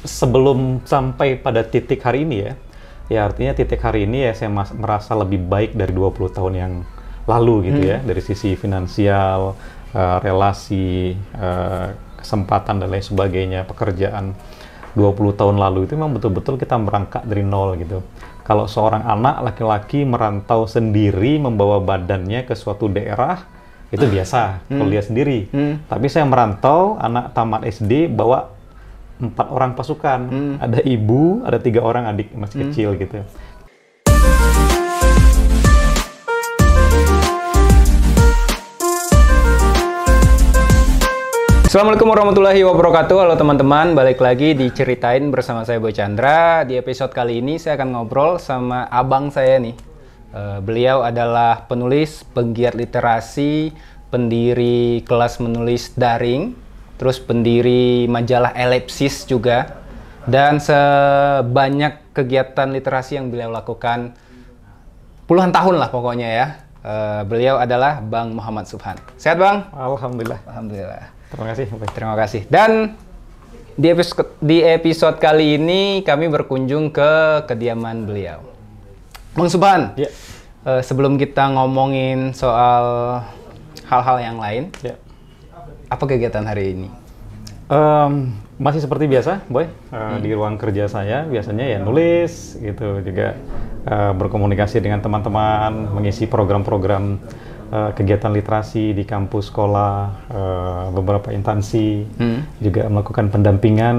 Sebelum sampai pada titik hari ini ya artinya titik hari ini ya saya merasa lebih baik dari 20 tahun yang lalu gitu ya, dari sisi finansial, relasi, kesempatan dan lain sebagainya, pekerjaan. 20 tahun lalu itu memang betul-betul kita merangkak dari nol gitu. Kalau seorang anak laki-laki merantau sendiri membawa badannya ke suatu daerah, itu biasa, kuliah sendiri. Tapi saya merantau, anak tamat SD, bawa 4 orang pasukan, ada ibu, ada 3 orang adik masih kecil gitu. Assalamualaikum warahmatullahi wabarakatuh. Halo teman-teman, balik lagi di Ceritain bersama saya Boy Chandra. Di episode kali ini saya akan ngobrol sama abang saya nih. Beliau adalah penulis, penggiat literasi, pendiri kelas menulis daring, terus pendiri majalah Ellipsis juga, dan sebanyak kegiatan literasi yang beliau lakukan puluhan tahun lah pokoknya ya. Beliau adalah Bang Muhammad Subhan. Sehat Bang? Alhamdulillah. Alhamdulillah. Terima kasih. Terima kasih. Dan di episode kali ini kami berkunjung ke kediaman beliau. Bang Subhan, Ya. Sebelum kita ngomongin soal hal-hal yang lain, Ya. apa kegiatan hari ini? Masih seperti biasa, Boy. Di ruang kerja saya biasanya ya nulis gitu, juga berkomunikasi dengan teman-teman, mengisi program-program kegiatan literasi di kampus sekolah, beberapa instansi, juga melakukan pendampingan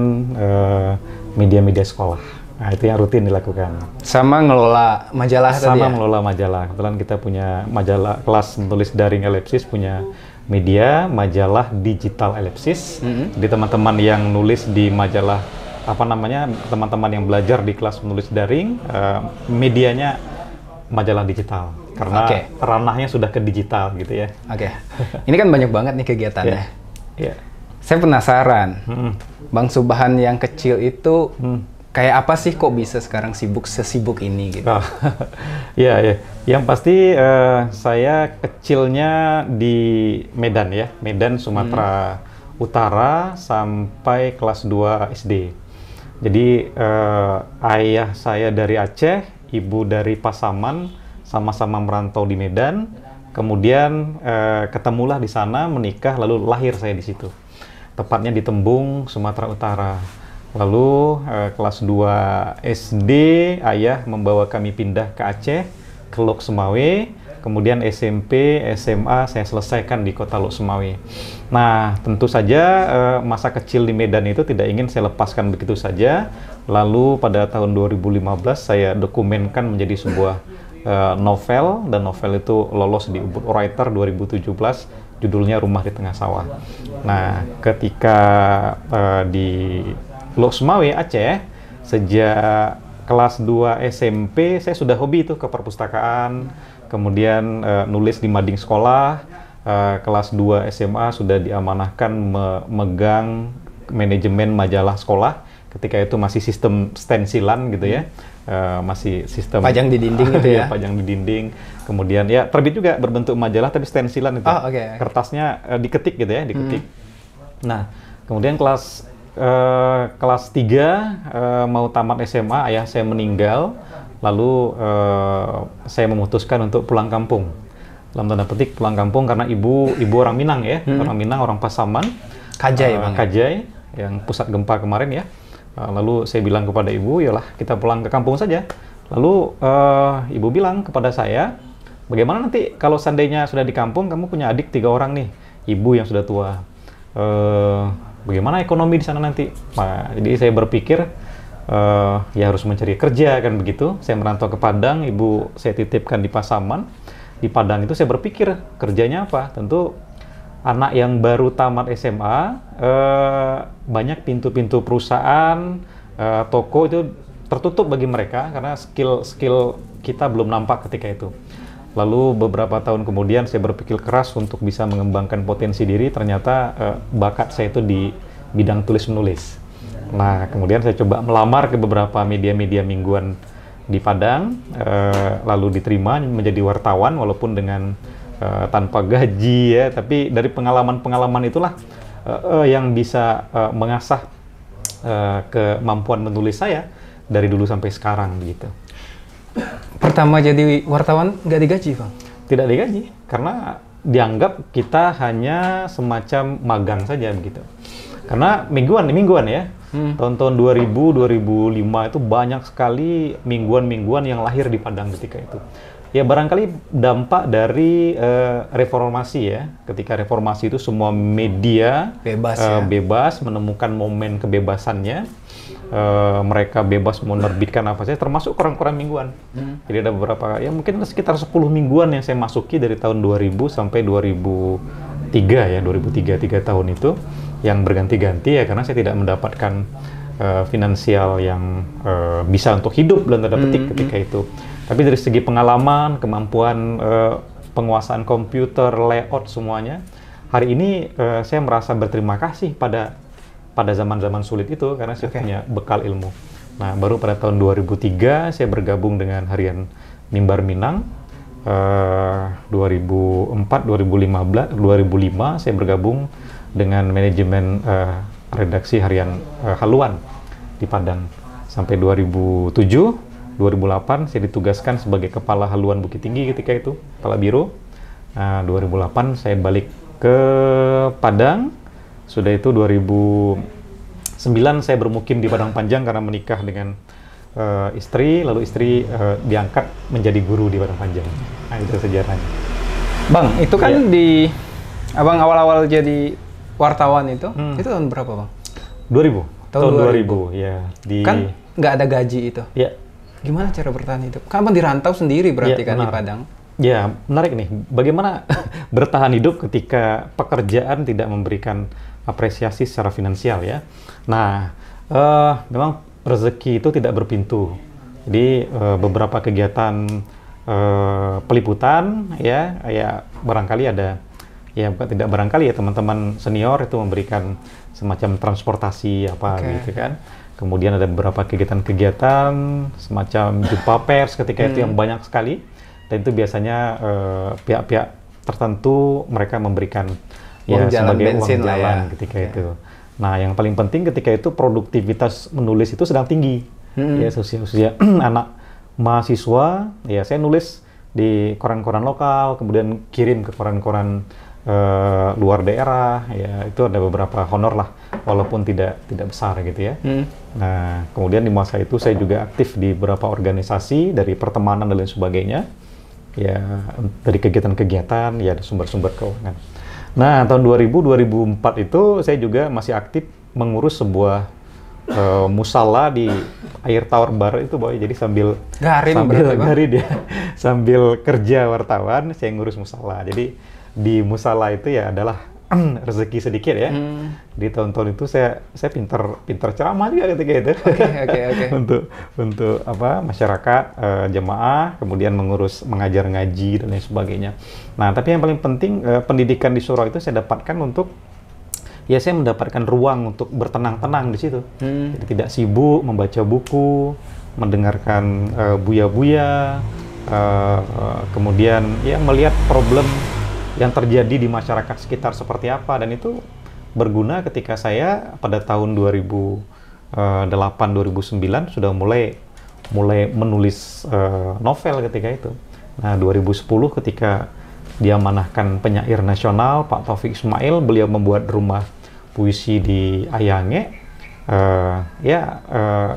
media-media sekolah. Nah, itu yang rutin dilakukan. Sama ngelola majalah tadi Sama ya? mengelola majalah. Kebetulan kita punya majalah kelas menulis daring Ellipsis, punya media majalah digital Ellipsis. Jadi teman-teman yang nulis di majalah teman-teman yang belajar di kelas menulis daring, medianya majalah digital karena ranahnya sudah ke digital gitu ya. Oke. Ini kan banyak banget nih kegiatannya. Ya. Saya penasaran, Bang Subhan yang kecil itu kayak apa sih kok bisa sekarang sesibuk ini gitu? Ya. Yang pasti saya kecilnya di Medan ya, Medan Sumatera Utara sampai kelas 2 SD. Jadi ayah saya dari Aceh, ibu dari Pasaman, sama-sama merantau di Medan. Kemudian ketemulah di sana, menikah, lalu lahir saya di situ. Tepatnya di Tembung, Sumatera Utara. Lalu kelas 2 SD, ayah membawa kami pindah ke Aceh, ke Lok Sumawe. Kemudian SMP, SMA saya selesaikan di kota Lok Sumawe. Nah, tentu saja masa kecil di Medan itu tidak ingin saya lepaskan begitu saja. Lalu pada tahun 2015 saya dokumenkan menjadi sebuah novel, dan novel itu lolos di Ubud Writer 2017, judulnya Rumah di Tengah Sawah. Nah, ketika di Lok Sumawe, Aceh, sejak kelas 2 SMP saya sudah hobi itu ke perpustakaan, kemudian nulis di mading sekolah. Kelas 2 SMA sudah diamanahkan memegang manajemen majalah sekolah. Ketika itu masih sistem stensilan gitu ya, masih sistem pajang di dinding gitu ya? Pajang di dinding. Kemudian ya terbit juga berbentuk majalah tapi stensilan itu. Kertasnya diketik gitu ya, diketik. Nah, kemudian kelas 3 mau tamat SMA, ayah saya meninggal, lalu saya memutuskan untuk pulang kampung. Dalam tanda petik pulang kampung karena ibu orang Minang ya, orang Minang, orang Pasaman, Kajai, Kajai yang pusat gempa kemarin ya. Lalu saya bilang kepada ibu, yalah kita pulang ke kampung saja. Lalu ibu bilang kepada saya, bagaimana nanti kalau seandainya sudah di kampung, kamu punya adik 3 orang nih, ibu yang sudah tua. Bagaimana ekonomi di sana nanti? Nah, jadi saya berpikir ya harus mencari kerja kan begitu. Saya merantau ke Padang, ibu saya titipkan di Pasaman. Di Padang itu saya berpikir kerjanya apa? Tentu anak yang baru tamat SMA, banyak pintu-pintu perusahaan, toko itu tertutup bagi mereka karena skill kita belum nampak ketika itu. Lalu beberapa tahun kemudian saya berpikir keras untuk bisa mengembangkan potensi diri. Ternyata bakat saya itu di bidang tulis-menulis. Nah, kemudian saya coba melamar ke beberapa media-media mingguan di Padang, lalu diterima menjadi wartawan walaupun dengan tanpa gaji ya. Tapi dari pengalaman-pengalaman itulah yang bisa mengasah kemampuan menulis saya dari dulu sampai sekarang begitu. Pertama jadi wartawan nggak digaji, Bang? Tidak digaji, karena dianggap kita hanya semacam magang saja begitu. Karena mingguan ya. Tahun-tahun 2000, 2005 itu banyak sekali mingguan-mingguan yang lahir di Padang ketika itu. Ya barangkali dampak dari reformasi ya. Ketika reformasi itu semua media bebas menemukan momen kebebasannya. Mereka bebas menerbitkan apa saja, termasuk koran-koran mingguan. Jadi ada beberapa, ya mungkin sekitar 10 mingguan yang saya masuki dari tahun 2000 sampai 2003 ya, 2003, 3 tahun itu yang berganti-ganti ya, karena saya tidak mendapatkan finansial yang bisa untuk hidup dalam tanda petik ketika itu. Tapi dari segi pengalaman, kemampuan penguasaan komputer, layout semuanya, hari ini saya merasa berterima kasih pada zaman-zaman sulit itu karena saya punya bekal ilmu. Nah, baru pada tahun 2003 saya bergabung dengan harian Mimbar Minang. 2004, 2005 saya bergabung dengan manajemen redaksi harian Haluan di Padang. Sampai 2007, 2008 saya ditugaskan sebagai kepala Haluan Bukit Tinggi ketika itu, kepala biro. Nah, 2008 saya balik ke Padang. Sudah itu 2009 saya bermukim di Padang Panjang karena menikah dengan istri, lalu istri diangkat menjadi guru di Padang Panjang. Nah, itu sejarahnya. Bang, itu kan di Abang awal-awal jadi wartawan itu tahun berapa, Bang? 2000. Tahun 2000 ya. Kan nggak ada gaji itu. Ya. Gimana cara bertahan hidup? Kan Abang dirantau sendiri berarti kan di Padang. Ya, menarik nih. Bagaimana bertahan hidup ketika pekerjaan tidak memberikan apresiasi secara finansial ya. Nah, memang rezeki itu tidak berpintu. Jadi beberapa kegiatan peliputan ya barangkali ada, ya tidak barangkali ya, teman-teman senior itu memberikan semacam transportasi apa gitu kan. Kemudian ada beberapa kegiatan-kegiatan semacam jumpa pers ketika itu yang banyak sekali, dan itu biasanya pihak-pihak tertentu mereka memberikan ya sebagai uang jalan ketika itu. Nah, yang paling penting ketika itu produktivitas menulis itu sedang tinggi. Ya, usia anak mahasiswa, ya saya nulis di koran-koran lokal, kemudian kirim ke koran-koran luar daerah, ya itu ada beberapa honor lah, walaupun tidak besar gitu ya. Nah, kemudian di masa itu saya juga aktif di beberapa organisasi dari pertemanan dan lain sebagainya. Ya, dari kegiatan-kegiatan, ya sumber-sumber keuangan. Nah, tahun 2000-2004 itu saya juga masih aktif mengurus sebuah musala di air tawar barat itu, Boy. Jadi sambil sambil kerja wartawan, saya ngurus musala. Jadi di musala itu ya adalah rezeki sedikit ya. Di tahun-tahun itu saya pintar ceramah juga ketika itu. Untuk apa masyarakat, jemaah, kemudian mengajar ngaji dan lain sebagainya. Nah, tapi yang paling penting pendidikan di surau itu saya dapatkan untuk ya saya mendapatkan ruang untuk bertenang-tenang di situ. Jadi tidak sibuk membaca buku, mendengarkan buya-buya, kemudian ya melihat problem yang terjadi di masyarakat sekitar seperti apa, dan itu berguna ketika saya pada tahun 2008-2009 sudah mulai menulis novel ketika itu. Nah, 2010 ketika diamanahkan penyair nasional Pak Taufik Ismail, beliau membuat rumah puisi di Ayange,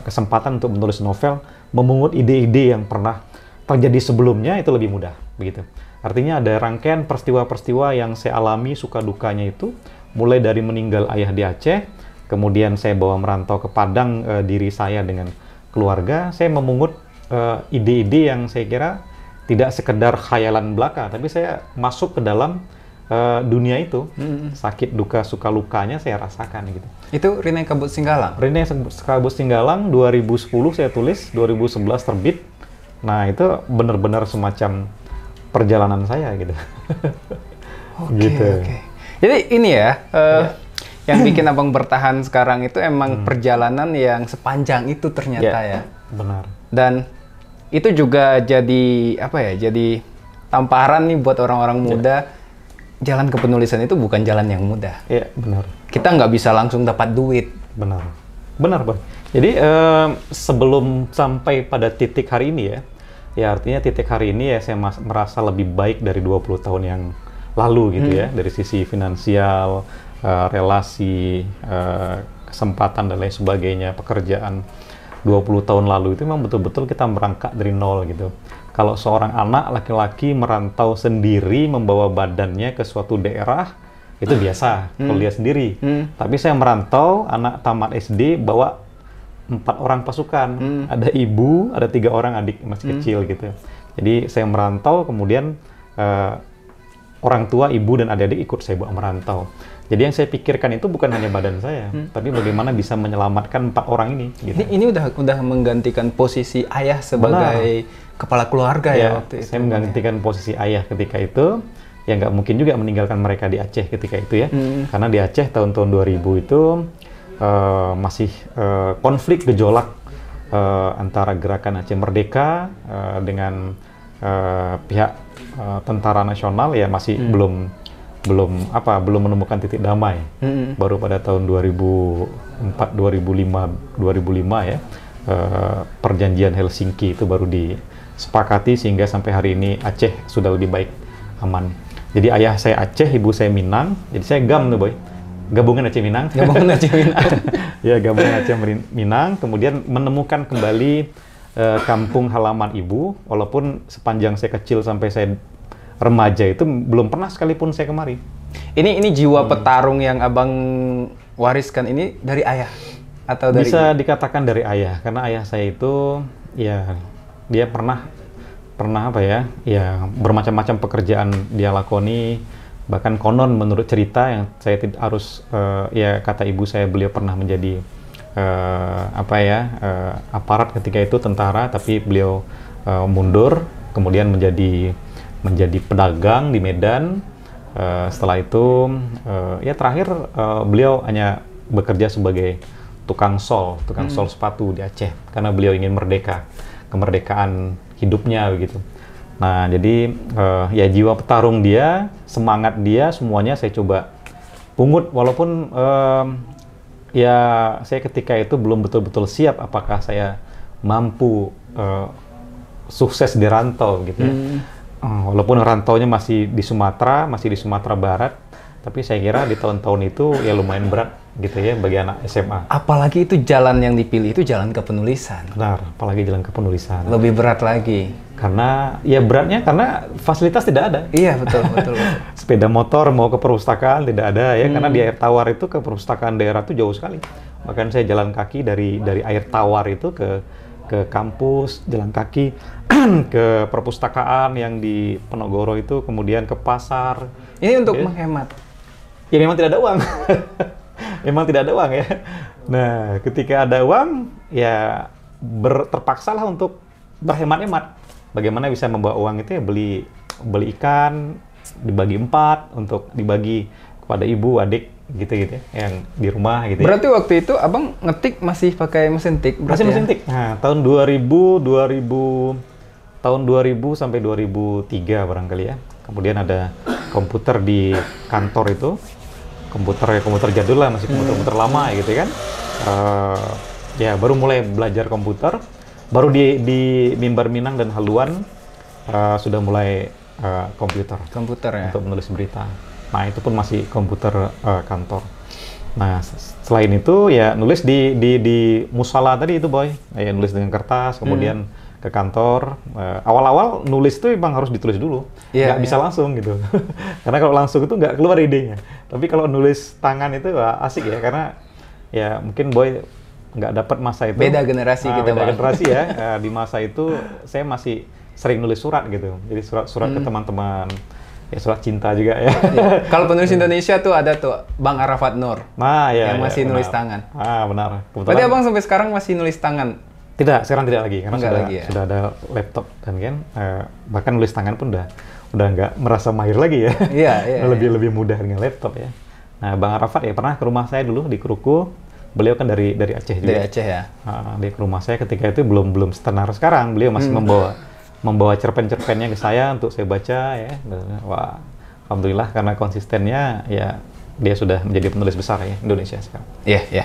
kesempatan untuk menulis novel, memungut ide-ide yang pernah terjadi sebelumnya itu lebih mudah begitu. Artinya ada rangkaian peristiwa-peristiwa yang saya alami suka dukanya itu, mulai dari meninggal ayah di Aceh, kemudian saya bawa merantau ke Padang, diri saya dengan keluarga, saya memungut ide-ide yang saya kira tidak sekedar khayalan belaka, tapi saya masuk ke dalam dunia itu, sakit duka suka lukanya saya rasakan gitu. Itu Rina Kabut Singgalang? Rina Kabut Singgalang 2010 saya tulis, 2011 terbit. Nah, itu benar-benar semacam perjalanan saya gitu. Oke. Jadi ini ya, yang bikin Abang bertahan sekarang itu emang perjalanan yang sepanjang itu ternyata ya. Benar. Dan itu juga jadi apa ya? Jadi tamparan nih buat orang-orang muda. Jalan ke penulisan itu bukan jalan yang mudah. Iya, benar. Kita nggak bisa langsung dapat duit. Benar. Benar, Bang. Jadi sebelum sampai pada titik hari ini ya artinya titik hari ini ya saya merasa lebih baik dari 20 tahun yang lalu gitu ya, dari sisi finansial, relasi, kesempatan dan lain sebagainya, pekerjaan. 20 tahun lalu itu memang betul-betul kita merangkak dari nol gitu. Kalau seorang anak laki-laki merantau sendiri membawa badannya ke suatu daerah, itu biasa kalau dia sendiri. Tapi saya merantau, anak tamat SD bawa 4 orang pasukan. Ada ibu, ada 3 orang adik masih kecil gitu. Jadi saya merantau, kemudian orang tua, ibu dan adik-adik ikut saya bawa merantau. Jadi yang saya pikirkan itu bukan hanya badan saya, tapi bagaimana bisa menyelamatkan 4 orang ini. Gitu. Ini udah menggantikan posisi ayah sebagai kepala keluarga ya waktu itu. Saya menggantikan posisi ayah ketika itu. Ya nggak mungkin juga meninggalkan mereka di Aceh ketika itu ya, karena di Aceh tahun-tahun 2000 itu masih konflik gejolak antara gerakan Aceh Merdeka dengan pihak tentara nasional ya masih belum menemukan titik damai. Baru pada tahun 2004, 2005 ya perjanjian Helsinki itu baru disepakati sehingga sampai hari ini Aceh sudah lebih baik, aman. Jadi ayah saya Aceh, ibu saya Minang. Jadi saya GAM tuh, Boy. Gabungan Aceh Minang. Gabungan Aceh Minang. Ya, gabungan Aceh Minang. Kemudian menemukan kembali kampung halaman ibu, walaupun sepanjang saya kecil sampai saya remaja itu belum pernah sekalipun saya kemari. Ini jiwa petarung yang abang wariskan ini dari ayah atau dari bisa dikatakan dari ayah, karena ayah saya itu ya dia pernah apa ya bermacam-macam pekerjaan dia lakoni, bahkan konon menurut cerita yang saya tidak harus ya kata ibu saya, beliau pernah menjadi aparat ketika itu, tentara, tapi beliau mundur kemudian menjadi pedagang di Medan. Setelah itu ya terakhir beliau hanya bekerja sebagai tukang sol sepatu di Aceh karena beliau ingin kemerdekaan hidupnya begitu. Nah, jadi ya jiwa petarung dia, semangat dia, semuanya saya coba pungut, walaupun ya saya ketika itu belum betul-betul siap apakah saya mampu sukses di rantau gitu ya. Walaupun rantaunya masih di Sumatera Barat, tapi saya kira di tahun-tahun itu ya lumayan berat gitu ya bagi anak SMA. Apalagi itu jalan yang dipilih itu jalan kepenulisan. Benar, apalagi jalan kepenulisan. Lebih berat lagi. Karena ya beratnya karena fasilitas tidak ada. Iya, betul. Sepeda motor mau ke perpustakaan tidak ada ya, karena di Air Tawar itu ke perpustakaan daerah itu jauh sekali. Bahkan saya jalan kaki dari Air Tawar itu ke kampus, jalan kaki ke perpustakaan yang di Penogoro itu, kemudian ke pasar. Ini untuk menghemat. Ya memang tidak ada uang. Memang tidak ada uang ya. Nah, ketika ada uang, ya terpaksalah untuk berhemat-hemat. Bagaimana bisa membawa uang itu ya beli ikan, dibagi 4 untuk dibagi kepada ibu, adik, gitu ya, yang di rumah gitu. Berarti waktu itu abang ngetik masih pakai mesin tik? Masih mesin tik. Nah, tahun 2000 sampai 2003 barangkali ya. Kemudian ada komputer di kantor itu. Komputer jadul lah, masih komputer lama gitu kan. Ya baru mulai belajar komputer. Baru di Mimbar Minang dan Haluan sudah mulai komputer ya untuk menulis berita. Nah, itu pun masih komputer kantor. Nah, selain itu ya nulis di musola tadi itu, Boy. Ya, nulis dengan kertas, kemudian ke kantor. Awal-awal nulis itu memang harus ditulis dulu, nggak bisa langsung gitu. Karena kalau langsung itu nggak keluar idenya. Tapi kalau nulis tangan itu asik ya, karena ya mungkin Boy nggak dapat masa itu. Beda generasi kita, beda generasi ya. Di masa itu saya masih sering nulis surat gitu. Jadi surat ke teman-teman. Ya surat cinta juga ya. Kalau penulis Indonesia tuh ada tuh Bang Arafat Nur. Nah, ya, yang masih nulis benar. tangan. Benar. Berarti abang sampai sekarang masih nulis tangan? Tidak, sekarang tidak lagi karena sudah ada laptop dan kan bahkan nulis tangan pun udah nggak merasa mahir lagi ya. Iya. lebih mudah dengan laptop ya. Nah, Bang Arafat ya pernah ke rumah saya dulu di Keruku. Beliau kan dari Aceh juga. Dari Aceh ya. Dia ke rumah saya ketika itu belum setenar sekarang. Beliau masih membawa cerpen-cerpennya ke saya untuk saya baca ya. Wah, alhamdulillah karena konsistennya ya dia sudah menjadi penulis besar ya Indonesia sekarang. Iya.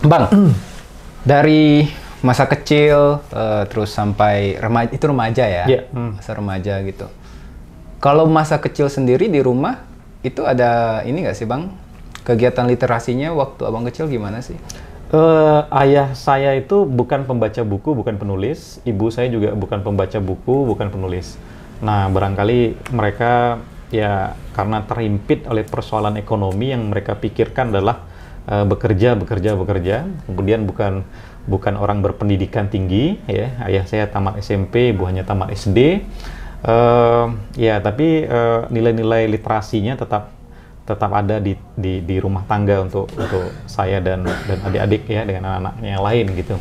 Bang, dari masa kecil terus sampai remaja, itu remaja ya? Iya. Masa remaja gitu. Kalau masa kecil sendiri di rumah itu ada ini nggak sih Bang? Kegiatan literasinya waktu abang kecil gimana sih? Ayah saya itu bukan pembaca buku, bukan penulis. Ibu saya juga bukan pembaca buku, bukan penulis. Nah, barangkali mereka ya karena terhimpit oleh persoalan ekonomi yang mereka pikirkan adalah bekerja. Kemudian bukan orang berpendidikan tinggi, ya. Ayah saya tamat SMP, ibu hanya tamat SD. Ya, tapi nilai-nilai literasinya tetap ada di rumah tangga untuk saya dan adik-adik ya, dengan anak-anaknya yang lain gitu.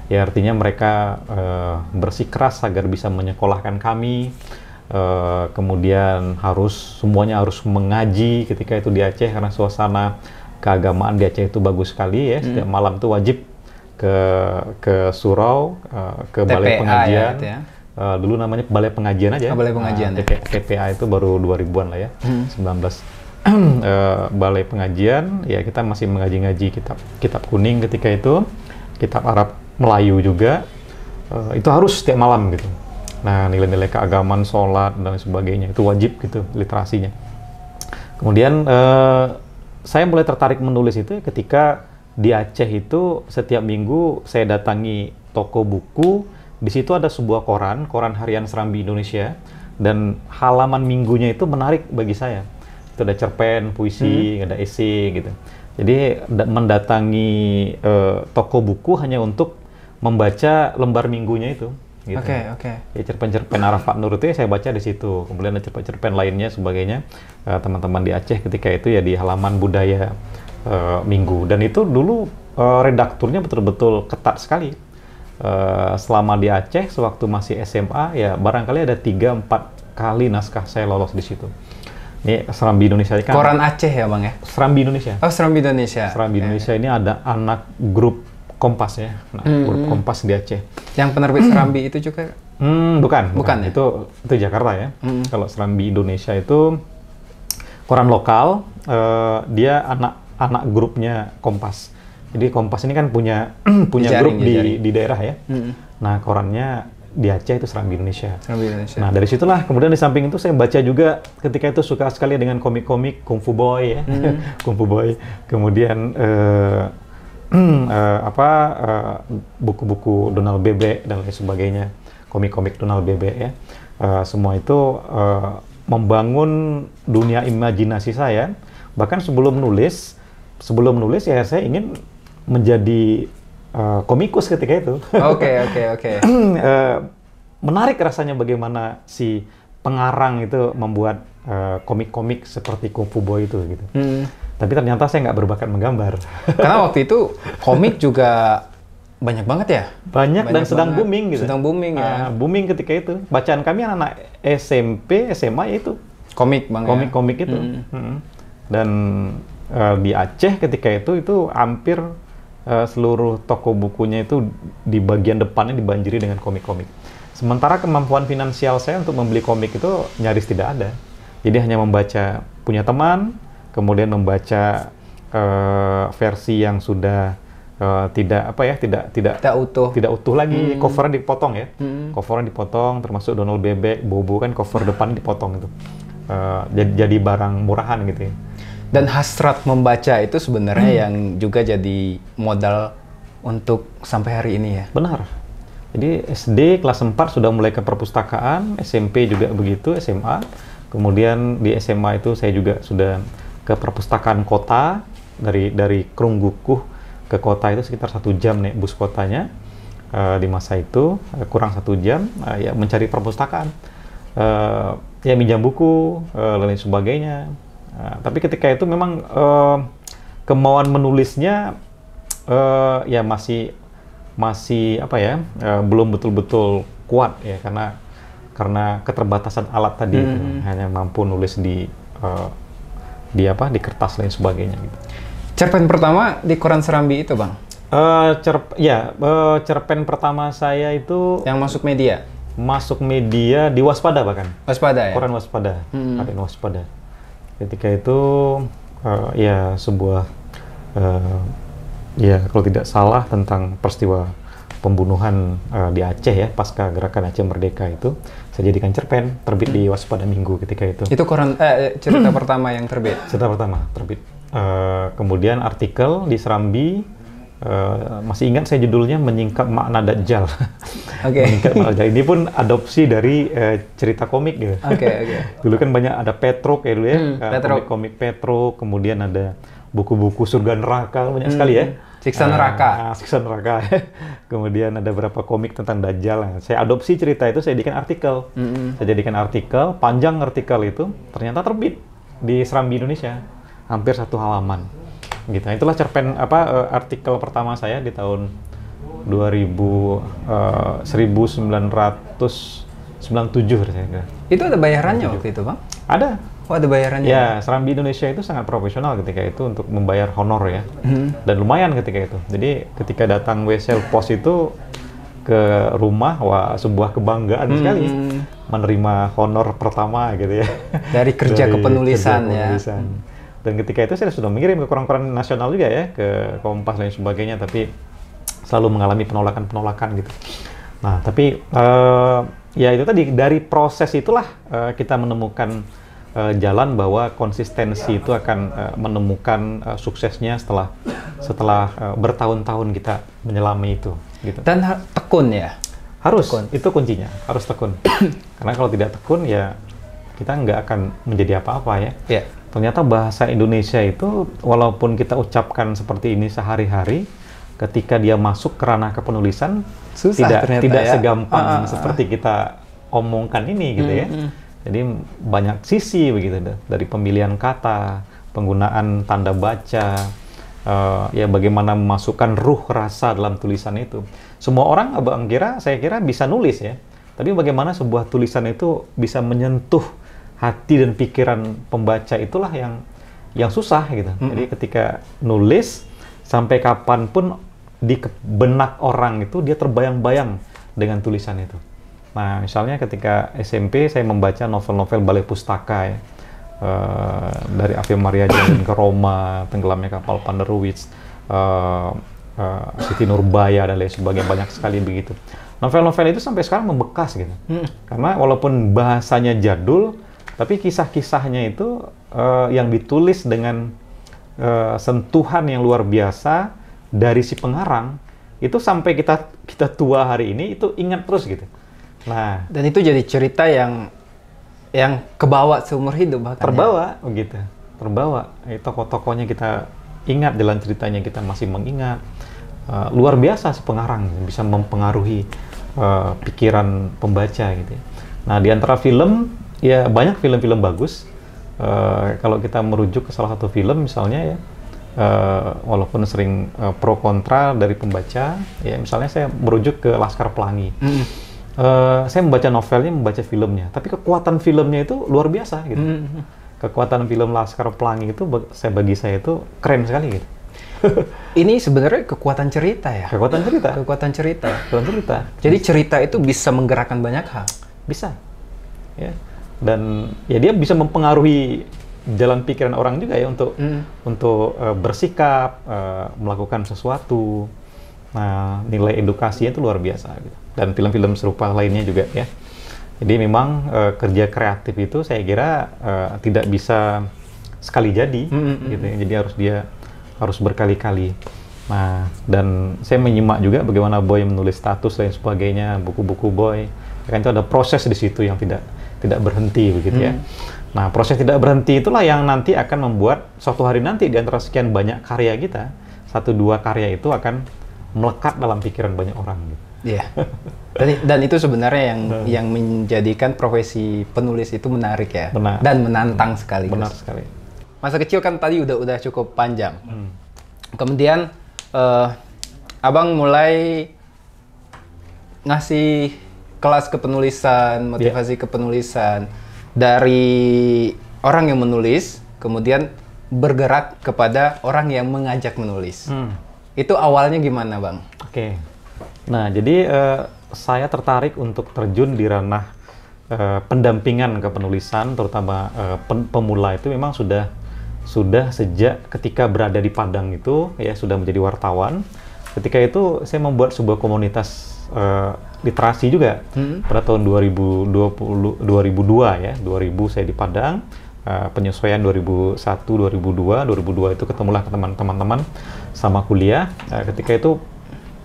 Ya, artinya mereka bersikeras agar bisa menyekolahkan kami. Kemudian semuanya harus mengaji ketika itu di Aceh, karena suasana keagamaan di Aceh itu bagus sekali ya. Setiap malam itu wajib ke surau, ke balai TPA pengajian. ya, gitu ya. Dulu namanya balai pengajian aja. Balai pengajian ya. TPA itu baru 2000-an lah ya, 19. Balai pengajian, ya kita masih mengaji-ngaji kitab kuning ketika itu, kitab Arab Melayu juga, itu harus setiap malam gitu. Nah, nilai-nilai keagamaan, sholat dan sebagainya itu wajib gitu literasinya. Kemudian saya mulai tertarik menulis itu ketika di Aceh itu setiap minggu saya datangi toko buku. Di situ ada sebuah koran harian Serambi Indonesia, dan halaman minggunya itu menarik bagi saya. Itu ada cerpen, puisi, ada esai gitu. Jadi mendatangi toko buku hanya untuk membaca lembar minggunya itu. Gitu. Oke. Ya, cerpen-cerpen Arafat Nur itu saya baca di situ. Kemudian ada cerpen-cerpen lainnya sebagainya. Teman-teman di Aceh ketika itu ya di halaman budaya minggu. Dan itu dulu redakturnya betul-betul ketat sekali. Selama di Aceh, sewaktu masih SMA, ya barangkali ada 3-4 kali naskah saya lolos di situ. Ini Serambi Indonesia kan. Koran Aceh ya Bang ya? Serambi Indonesia. Oh, Serambi Indonesia. Serambi Indonesia ini ada anak grup Kompas ya. Nah, grup Kompas di Aceh. Yang penerbit Serambi itu juga? Bukan ya? Itu Jakarta ya. Kalau Serambi Indonesia itu koran lokal, dia anak grupnya Kompas. Jadi Kompas ini kan punya grup di daerah ya. Nah, korannya di Aceh itu Serambi Indonesia. Nah, dari situlah kemudian di samping itu saya baca juga ketika itu suka sekali dengan komik-komik Kung Fu Boy ya. Kung Fu Boy. Kemudian buku-buku Donald Bebek dan lain sebagainya. Komik-komik Donald Bebek ya. Semua itu membangun dunia imajinasi saya. Bahkan sebelum nulis ya saya ingin menjadi komikus ketika itu. Oke. Menarik rasanya bagaimana si pengarang itu membuat komik-komik seperti Kung Fu Boy itu gitu. Tapi ternyata saya nggak berbakat menggambar. Karena waktu itu komik juga banyak banget ya? Banyak dan sedang booming gitu. Sedang booming ya? Booming ketika itu. Bacaan kami anak SMP, SMA itu. Komik Bang ya? Komik itu. Dan di Aceh ketika itu hampir seluruh toko bukunya itu di bagian depannya dibanjiri dengan komik-komik. Sementara kemampuan finansial saya untuk membeli komik itu nyaris tidak ada. Jadi hanya membaca punya teman, kemudian membaca versi yang sudah tidak utuh lagi, covernya dipotong ya. Covernya dipotong, termasuk Donald Bebek, Bobo kan cover depan dipotong itu. Jadi barang murahan gitu ya. Dan hasrat membaca itu sebenarnya yang juga jadi modal untuk sampai hari ini ya? Benar. Jadi SD kelas 4 sudah mulai ke perpustakaan, SMP juga begitu, SMA. Kemudian di SMA itu saya juga sudah ke perpustakaan kota, dari Krunggukuh ke kota itu sekitar 1 jam naik bus kotanya. Di masa itu kurang 1 jam, ya mencari perpustakaan. Ya minjam buku, dan lain sebagainya. Tapi ketika itu memang kemauan menulisnya ya masih belum betul-betul kuat ya, karena keterbatasan alat tadi itu. Hanya mampu nulis di kertas lain sebagainya gitu. Cerpen pertama di koran Serambi itu Bang? Cerpen pertama saya itu yang masuk media? Masuk media di Waspada bahkan. Waspada ya? Koran Waspada, harian Waspada. Ketika itu ya sebuah Ya, kalau tidak salah tentang peristiwa pembunuhan di Aceh ya, pasca gerakan Aceh Merdeka itu, saya jadikan cerpen, terbit di Waspada Minggu ketika itu. Itu cerita pertama yang terbit? Cerita pertama, terbit. Kemudian artikel di Serambi, masih ingat saya judulnya Menyingkap Makna Dajjal. Oke. Menyingkap Makna Dajjal. Ini pun adopsi dari cerita komik gitu. Oke. Dulu kan banyak ada Petruk ya dulu ya, komik-komik Petruk, kemudian ada buku-buku surga neraka, banyak sekali ya. Siksa neraka. Siksa neraka. Kemudian ada beberapa komik tentang Dajjal. Nah, saya adopsi cerita itu, saya jadikan artikel. Saya jadikan artikel, panjang artikel itu, ternyata terbit di Serambi Indonesia. Hampir 1 halaman. Gitu. Itulah cerpen artikel pertama saya di tahun 1997 saya kira. Itu ada bayarannya waktu itu, Bang? Ada. Oh, ada bayarannya? Ya, Serambi Indonesia itu sangat profesional ketika itu untuk membayar honor ya. Dan lumayan ketika itu. Jadi ketika datang Wesel Pos itu ke rumah, wah sebuah kebanggaan sekali menerima honor pertama gitu ya. Dari kerja kepenulisan ya. Dan ketika itu saya sudah mengirim ke koran-koran nasional juga ya, ke Kompas dan sebagainya, tapi selalu mengalami penolakan-penolakan gitu. Nah, tapi ya itu tadi, dari proses itulah kita menemukan jalan bahwa konsistensi itu akan menemukan suksesnya setelah bertahun-tahun kita menyelami itu. Gitu. Dan tekun ya? Harus, tekun. Itu kuncinya, harus tekun. Karena kalau tidak tekun ya kita nggak akan menjadi apa-apa ya. Yeah. Ternyata bahasa Indonesia itu walaupun kita ucapkan seperti ini sehari-hari, ketika dia masuk ke ranah kepenulisan susah, tidak segampang seperti kita omongkan ini gitu ya. Jadi banyak sisi begitu, dari pemilihan kata, penggunaan tanda baca, ya bagaimana memasukkan ruh rasa dalam tulisan itu. Semua orang saya kira bisa nulis ya, tapi bagaimana sebuah tulisan itu bisa menyentuh hati dan pikiran pembaca, itulah yang susah gitu. Jadi ketika nulis, sampai kapanpun di benak orang itu dia terbayang-bayang dengan tulisan itu. Nah, misalnya ketika SMP saya membaca novel-novel Balai Pustaka ya, dari Ave Maria Jalan ke Roma, Tenggelamnya Kapal Panderuwits, Siti Nurbaya dan lain sebagainya, banyak sekali begitu. Novel-novel itu sampai sekarang membekas gitu. Karena walaupun bahasanya jadul, tapi kisah-kisahnya itu yang ditulis dengan sentuhan yang luar biasa dari si pengarang, itu sampai kita tua hari ini itu ingat terus gitu. Nah, dan itu jadi cerita yang kebawa seumur hidup bahkan. Terbawa begitu. Terbawa. Tokoh-tokohnya kita ingat, dalam ceritanya kita masih mengingat. Luar biasa si pengarang, bisa mempengaruhi pikiran pembaca gitu. Nah, di antara film ya banyak film-film bagus. Kalau kita merujuk ke salah satu film misalnya ya, walaupun sering pro kontra dari pembaca, ya misalnya saya merujuk ke Laskar Pelangi. Saya membaca novelnya, membaca filmnya, tapi kekuatan filmnya itu luar biasa gitu. Kekuatan film Laskar Pelangi itu bagi saya itu keren sekali gitu. Ini sebenarnya kekuatan cerita ya? Kekuatan cerita. Kekuatan cerita. Kekuatan cerita. Jadi cerita itu bisa menggerakkan banyak hal? Bisa. Ya. Dan ya dia bisa mempengaruhi jalan pikiran orang juga ya untuk bersikap, melakukan sesuatu. Nah, nilai edukasinya itu luar biasa gitu. Dan film-film serupa lainnya juga ya. Jadi memang kerja kreatif itu saya kira tidak bisa sekali jadi gitu ya. Jadi harus berkali-kali. Nah, dan saya menyimak juga bagaimana Boy menulis status dan sebagainya, buku-buku Boy. Kan itu ada proses di situ yang tidak berhenti begitu ya. Nah, proses tidak berhenti itulah yang nanti akan membuat suatu hari nanti di antara sekian banyak karya kita, 1-2 karya itu akan melekat dalam pikiran banyak orang gitu. Iya. Dan itu sebenarnya yang menjadikan profesi penulis itu menarik ya. Benar. Dan menantang sekali. Benar sekali. Masa kecil kan tadi udah cukup panjang. Kemudian Abang mulai ngasih kelas kepenulisan, motivasi kepenulisan dari orang yang menulis, kemudian bergerak kepada orang yang mengajak menulis. Itu awalnya gimana, Bang? Oke. Nah, jadi saya tertarik untuk terjun di ranah pendampingan kepenulisan, terutama pemula itu memang sudah sudah sejak ketika berada di Padang itu ya sudah menjadi wartawan. Ketika itu saya membuat sebuah komunitas literasi juga pada tahun 2002 ya. 2000 saya di Padang, penyesuaian 2001, 2002 itu ketemulah teman-teman sama kuliah. Ketika itu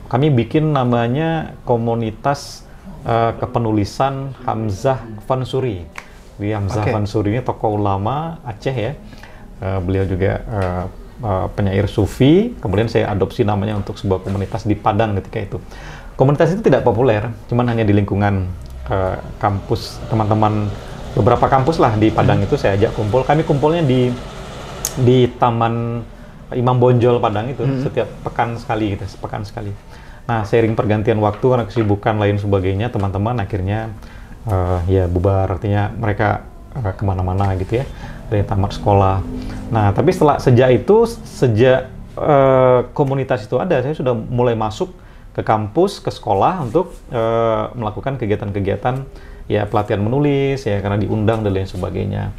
kami bikin namanya komunitas kepenulisan Hamzah Fansuri. Hamzah Fansuri ini tokoh ulama Aceh ya. Beliau juga penyair sufi, kemudian saya adopsi namanya untuk sebuah komunitas di Padang ketika itu. Komunitas itu tidak populer, cuman hanya di lingkungan kampus, teman-teman beberapa kampus lah di Padang itu saya ajak kumpul. Kami kumpulnya di Taman Imam Bonjol Padang itu setiap pekan sekali gitu, sepekan sekali. Nah, seiring pergantian waktu karena kesibukan lain sebagainya, teman-teman akhirnya ya bubar, artinya mereka kemana-mana gitu ya, dari tamat sekolah. Nah, tapi sejak komunitas itu ada, saya sudah mulai masuk ke kampus, ke sekolah untuk melakukan kegiatan-kegiatan ya pelatihan menulis ya karena diundang dan lain sebagainya.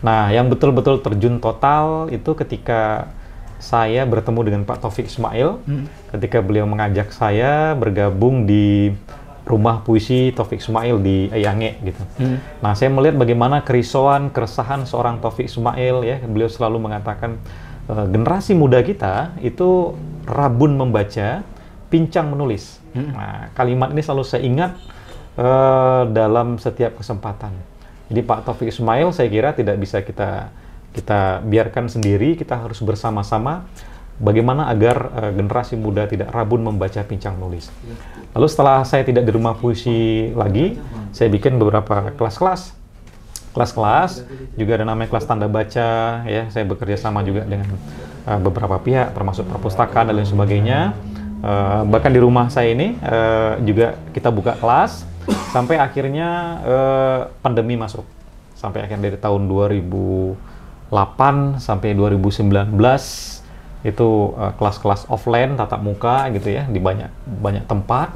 Nah, yang betul-betul terjun total itu ketika saya bertemu dengan Pak Taufik Ismail, ketika beliau mengajak saya bergabung di rumah puisi Taufik Ismail di Yange gitu. Nah, saya melihat bagaimana kerisauan, keresahan seorang Taufik Ismail ya. Beliau selalu mengatakan generasi muda kita itu rabun membaca, pincang menulis. Nah, kalimat ini selalu saya ingat dalam setiap kesempatan. Jadi Pak Taufik Ismail saya kira tidak bisa kita biarkan sendiri, kita harus bersama-sama bagaimana agar generasi muda tidak rabun membaca, pincang menulis. Lalu setelah saya tidak di rumah puisi lagi, saya bikin beberapa kelas-kelas, juga ada namanya kelas tanda baca, ya. Saya bekerja sama juga dengan beberapa pihak, termasuk perpustakaan dan lain sebagainya. Bahkan di rumah saya ini juga kita buka kelas, sampai akhirnya pandemi masuk. Sampai akhirnya dari tahun 2008 sampai 2019, itu kelas-kelas offline tatap muka gitu ya di banyak tempat,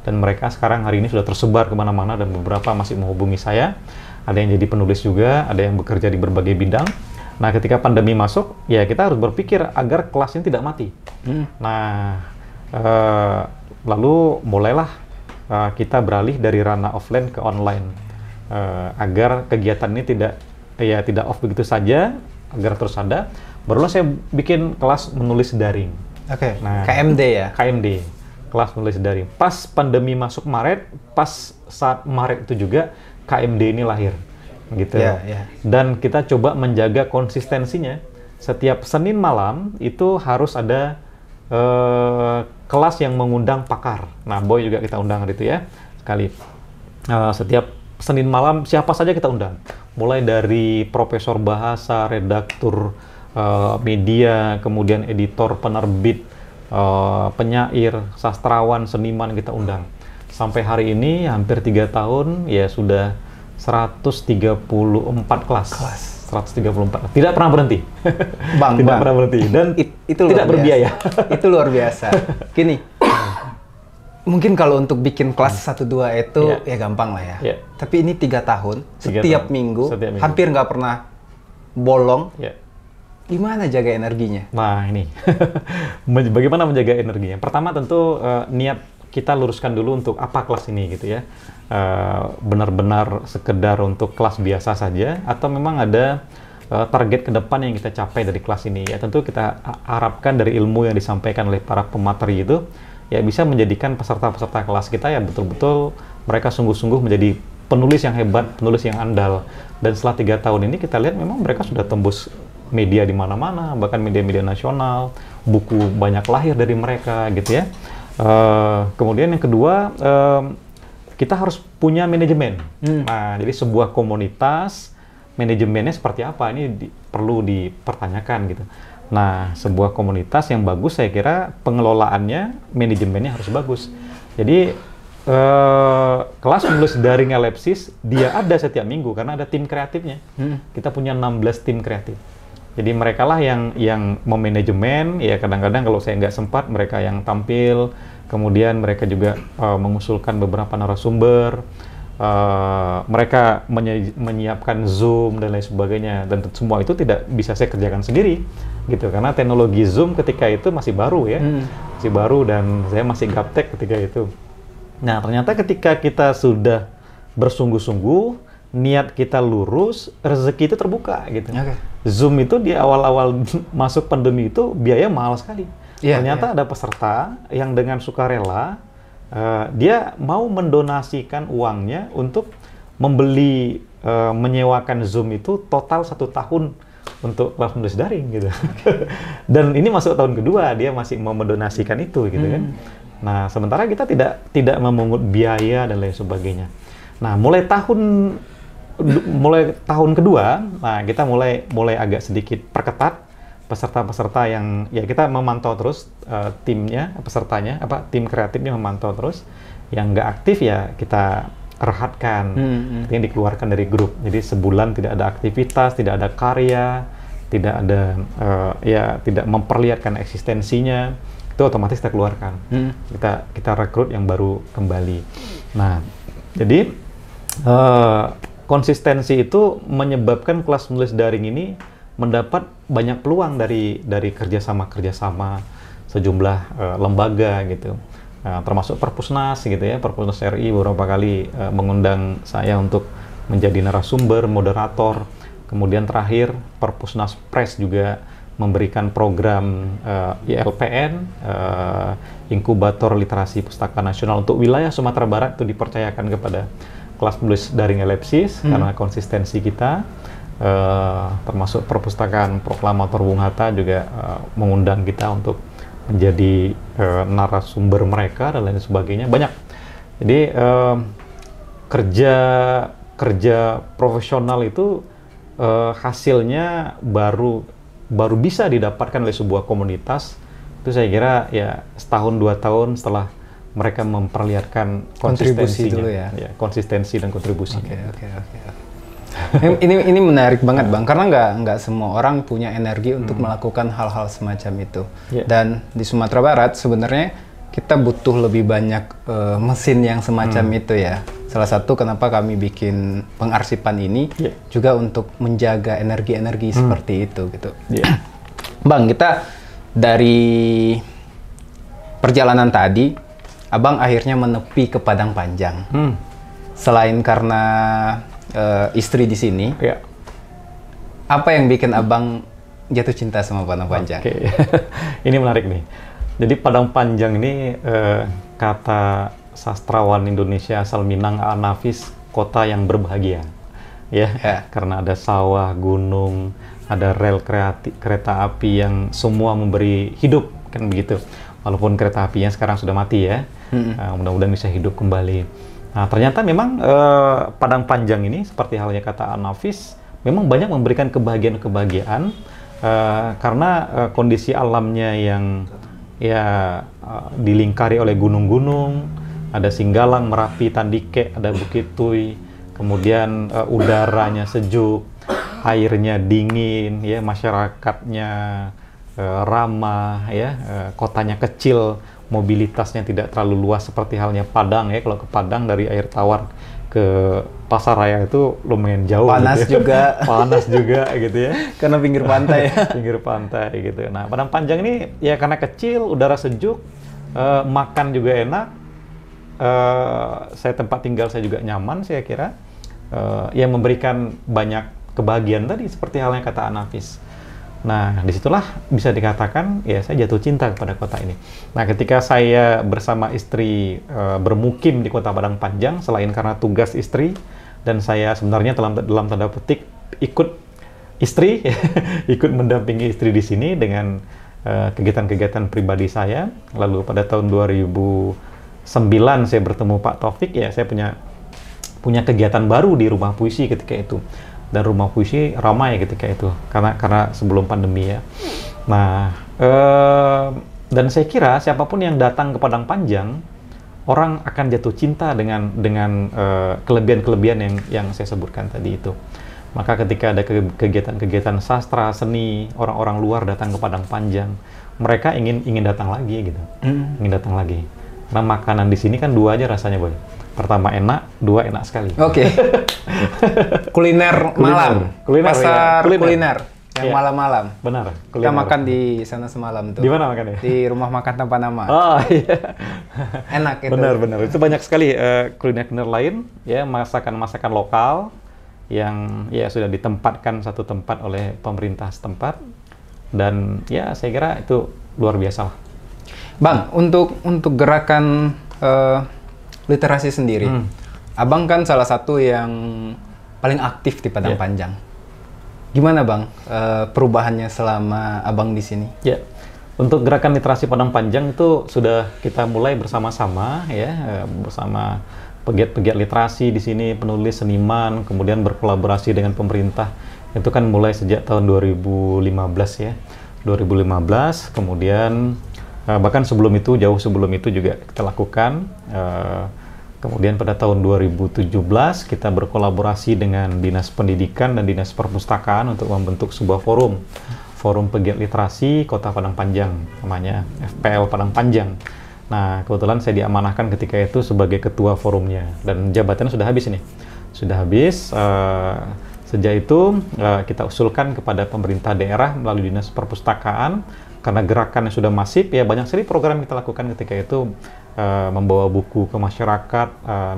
dan mereka sekarang hari ini sudah tersebar kemana-mana dan beberapa masih menghubungi saya. Ada yang jadi penulis juga, ada yang bekerja di berbagai bidang. Nah, ketika pandemi masuk ya kita harus berpikir agar kelas ini tidak mati. Nah, lalu mulailah kita beralih dari ranah offline ke online agar kegiatan ini tidak off begitu saja, agar terus ada. Barulah saya bikin kelas menulis daring. Nah, KMD ya? KMD, kelas menulis daring. Pas pandemi masuk Maret, pas saat Maret itu juga KMD ini lahir, gitu. Dan kita coba menjaga konsistensinya. Setiap Senin malam itu harus ada kelas yang mengundang pakar. Nah, Boy juga kita undang itu ya, sekali. Setiap Senin malam siapa saja kita undang. Mulai dari profesor bahasa, redaktur media, kemudian editor, penerbit, penyair, sastrawan, seniman kita undang. Sampai hari ini hampir 3 tahun ya sudah 134 kelas. 134. Tidak pernah berhenti. Tidak pernah berhenti dan itu tidak berbiaya. Itu luar biasa. Gini. Mungkin kalau untuk bikin kelas 1-2 itu ya gampang lah ya. Tapi ini 3 tahun, setiap minggu, hampir nggak pernah bolong. Gimana jaga energinya? Nah, ini. Bagaimana menjaga energinya? Pertama tentu niat kita luruskan dulu untuk apa kelas ini gitu ya. Benar-benar sekedar untuk kelas biasa saja atau memang ada target ke depan yang kita capai dari kelas ini. Ya tentu kita harapkan dari ilmu yang disampaikan oleh para pemateri itu ya bisa menjadikan peserta-peserta kelas kita ya betul-betul mereka sungguh-sungguh menjadi penulis yang hebat, penulis yang andal. Dan setelah 3 tahun ini kita lihat memang mereka sudah tembus media di mana-mana, bahkan media-media nasional, buku banyak lahir dari mereka gitu ya. Kemudian yang kedua, kita harus punya manajemen. Nah, jadi sebuah komunitas, manajemennya seperti apa, ini perlu dipertanyakan gitu. Nah, sebuah komunitas yang bagus saya kira pengelolaannya, manajemennya harus bagus. Jadi, kelas menulis daring Elipsis, dia ada setiap minggu karena ada tim kreatifnya. Kita punya 16 tim kreatif. Jadi mereka lah yang memanajemen, ya kadang-kadang kalau saya nggak sempat, mereka yang tampil, kemudian mereka juga mengusulkan beberapa narasumber, mereka menyiapkan Zoom dan lain sebagainya, dan semua itu tidak bisa saya kerjakan sendiri gitu, karena teknologi Zoom ketika itu masih baru ya, masih baru, dan saya masih gaptek ketika itu. Nah, ternyata ketika kita sudah bersungguh-sungguh, niat kita lurus, rezeki itu terbuka gitu. Zoom itu di awal-awal masuk pandemi itu biaya mahal sekali. Ternyata ada peserta yang dengan sukarela dia mau mendonasikan uangnya untuk membeli menyewakan Zoom itu total 1 tahun untuk kelas menulis daring gitu. Dan ini masuk tahun kedua, dia masih mau mendonasikan itu gitu kan. Nah, sementara kita tidak memungut biaya dan lain sebagainya. Nah, mulai tahun kedua, nah kita mulai agak sedikit perketat peserta-peserta yang ya kita memantau terus timnya, pesertanya, tim kreatifnya memantau terus. Yang nggak aktif ya kita rehatkan, yang dikeluarkan dari grup. Jadi sebulan tidak ada aktivitas, tidak ada karya, tidak ada tidak memperlihatkan eksistensinya, itu otomatis kita keluarkan. Kita rekrut yang baru kembali. Nah, jadi konsistensi itu menyebabkan kelas menulis daring ini mendapat banyak peluang dari kerjasama sejumlah lembaga gitu, termasuk Perpusnas gitu ya. Perpusnas RI beberapa kali mengundang saya untuk menjadi narasumber, moderator. Kemudian terakhir Perpusnas Press juga memberikan program ILPN, Inkubator Literasi Pustaka Nasional untuk wilayah Sumatera Barat, itu dipercayakan kepada kelas menulis daring Elepsis karena konsistensi kita. Termasuk Perpustakaan Proklamator Bung Hatta juga mengundang kita untuk menjadi narasumber mereka dan lain sebagainya. Banyak. Jadi kerja profesional itu hasilnya baru bisa didapatkan oleh sebuah komunitas. Itu saya kira ya 1-2 tahun setelah mereka memperlihatkan konsistensinya, dulu ya. Konsistensi dan kontribusi. Oke. Ini menarik banget Bang, karena nggak semua orang punya energi untuk melakukan hal-hal semacam itu. Dan di Sumatera Barat sebenarnya kita butuh lebih banyak mesin yang semacam itu ya. Salah satu kenapa kami bikin pengarsipan ini juga untuk menjaga energi-energi seperti itu gitu. Bang, kita dari perjalanan tadi, Abang akhirnya menepi ke Padang Panjang. Selain karena istri di sini, apa yang bikin Abang jatuh cinta sama Padang Panjang? Ini menarik nih. Jadi Padang Panjang ini kata sastrawan Indonesia asal Minang Nafis, kota yang berbahagia. Karena ada sawah, gunung, ada rel kereta api yang semua memberi hidup, kan begitu. Walaupun kereta apinya sekarang sudah mati ya. Mudah-mudahan bisa hidup kembali. Nah, ternyata memang Padang Panjang ini seperti halnya kata Nafis, memang banyak memberikan kebahagiaan karena kondisi alamnya yang dilingkari oleh gunung-gunung, ada Singgalang, Merapi, Tandike, ada Bukit Tui, kemudian udaranya sejuk, airnya dingin, ya, masyarakatnya ramah, ya, kotanya kecil, mobilitasnya tidak terlalu luas seperti halnya Padang ya. Kalau ke Padang dari Air Tawar ke Pasaraya itu lumayan jauh. Panas gitu ya. juga. Panas juga gitu ya. Karena pinggir pantai. Pinggir pantai gitu. Nah, Padang Panjang ini ya karena kecil, udara sejuk, makan juga enak. Saya tempat tinggal saya juga nyaman, saya kira. Yang memberikan banyak kebahagiaan tadi seperti halnya kata Nafis. Nah, disitulah bisa dikatakan ya saya jatuh cinta kepada kota ini. Nah, ketika saya bersama istri bermukim di kota Padang Panjang, selain karena tugas istri, dan saya sebenarnya dalam tanda petik ikut istri, ikut mendampingi istri di sini dengan kegiatan-kegiatan pribadi saya. Lalu pada tahun 2009 saya bertemu Pak Taufik, ya saya punya kegiatan baru di Rumah Puisi ketika itu. Dan Rumah Puisi ramai ketika itu karena sebelum pandemi ya. Nah, dan saya kira siapapun yang datang ke Padang Panjang, orang akan jatuh cinta dengan kelebihan-kelebihan yang saya sebutkan tadi itu. Maka ketika ada kegiatan-kegiatan sastra, seni, orang-orang luar datang ke Padang Panjang, mereka ingin datang lagi gitu. Ingin datang lagi. Karena makanan di sini kan dua aja rasanya, Boy. Pertama enak, dua enak sekali. Oke. Kuliner malam. Kuliner, Pasar ya. kuliner yang Iya. malam-malam. Benar. Kita kuliner. makan di sana semalam tuh. Di mana makannya? Di rumah makan tanpa nama. Oh iya. Enak itu. Benar. Itu banyak sekali kuliner-kuliner lain, ya masakan-masakan lokal yang ya sudah ditempatkan satu tempat oleh pemerintah setempat. Dan ya saya kira itu luar biasa lah. Bang, untuk gerakan literasi sendiri, Abang kan salah satu yang paling aktif di Padang Panjang. Gimana Bang perubahannya selama Abang di sini? Ya, untuk gerakan literasi Padang Panjang itu sudah kita mulai bersama-sama ya, bersama pegiat-pegiat literasi di sini, penulis, seniman, kemudian berkolaborasi dengan pemerintah. Itu kan mulai sejak tahun 2015 ya. 2015, kemudian bahkan sebelum itu, jauh sebelum itu juga kita lakukan. Kemudian pada tahun 2017 kita berkolaborasi dengan Dinas Pendidikan dan Dinas Perpustakaan untuk membentuk sebuah forum pegiat literasi Kota Padang Panjang, namanya FPL Padang Panjang. Nah, kebetulan saya diamanahkan ketika itu sebagai ketua forumnya, dan jabatannya sudah habis ini. Sudah habis. Sejak itu kita usulkan kepada pemerintah daerah melalui Dinas Perpustakaan, karena gerakannya sudah masif ya, banyak sekali program kita lakukan ketika itu, membawa buku ke masyarakat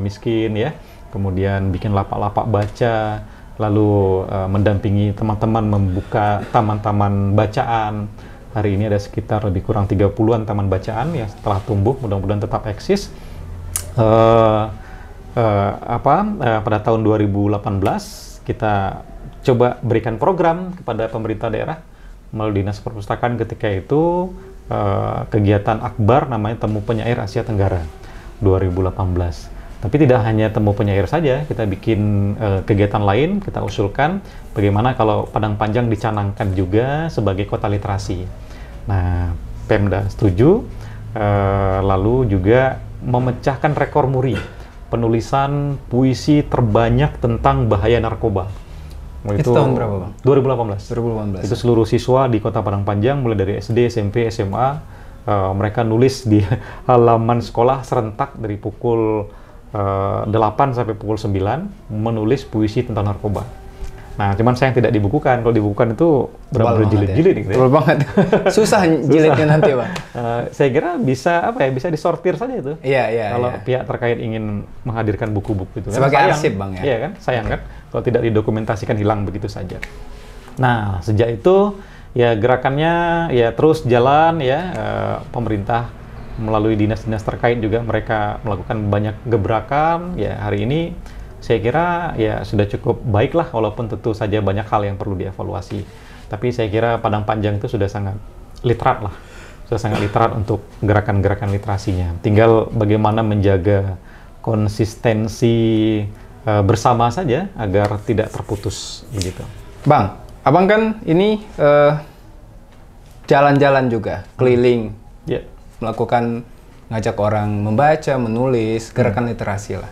miskin ya, kemudian bikin lapak-lapak baca, lalu mendampingi teman-teman membuka taman-taman bacaan. Hari ini ada sekitar lebih kurang 30-an taman bacaan yang setelah tumbuh mudah-mudahan tetap eksis. Pada tahun 2018 kita coba berikan program kepada pemerintah daerah melalui Dinas Perpustakaan ketika itu, kegiatan akbar namanya Temu Penyair Asia Tenggara 2018. Tapi tidak hanya Temu Penyair saja, kita bikin kegiatan lain, kita usulkan bagaimana kalau Padang Panjang dicanangkan juga sebagai kota literasi. Nah, Pemda setuju, lalu juga memecahkan rekor muri penulisan puisi terbanyak tentang bahaya narkoba. Itu tahun berapa Bang? 2018. Itu seluruh siswa di Kota Padang Panjang, mulai dari SD, SMP, SMA, mereka nulis di halaman sekolah serentak dari pukul 8 sampai pukul 9, menulis puisi tentang narkoba. Nah, cuman sayang tidak dibukukan. Kalau dibukukan itu benar-benar jilid-jilid. Ya? Tebal banget. Susah jilidnya nanti, Bang. Saya kira bisa bisa disortir saja itu. Iya. Kalau pihak terkait ingin menghadirkan buku-buku itu. Sebagai sayang, arsip, Bang ya. Iya kan? Sayang kan kalau tidak didokumentasikan, hilang begitu saja. Nah, sejak itu ya gerakannya ya terus jalan ya, pemerintah melalui dinas-dinas terkait juga mereka melakukan banyak gebrakan ya. Hari ini saya kira ya sudah cukup baik lah, walaupun tentu saja banyak hal yang perlu dievaluasi. Tapi saya kira Padang Panjang itu sudah sangat literat lah, sudah sangat literat untuk gerakan-gerakan literasinya. Tinggal bagaimana menjaga konsistensi bersama saja agar tidak terputus begitu. Bang, Abang kan ini jalan-jalan juga, keliling, melakukan ngajak orang membaca, menulis, gerakan literasi lah.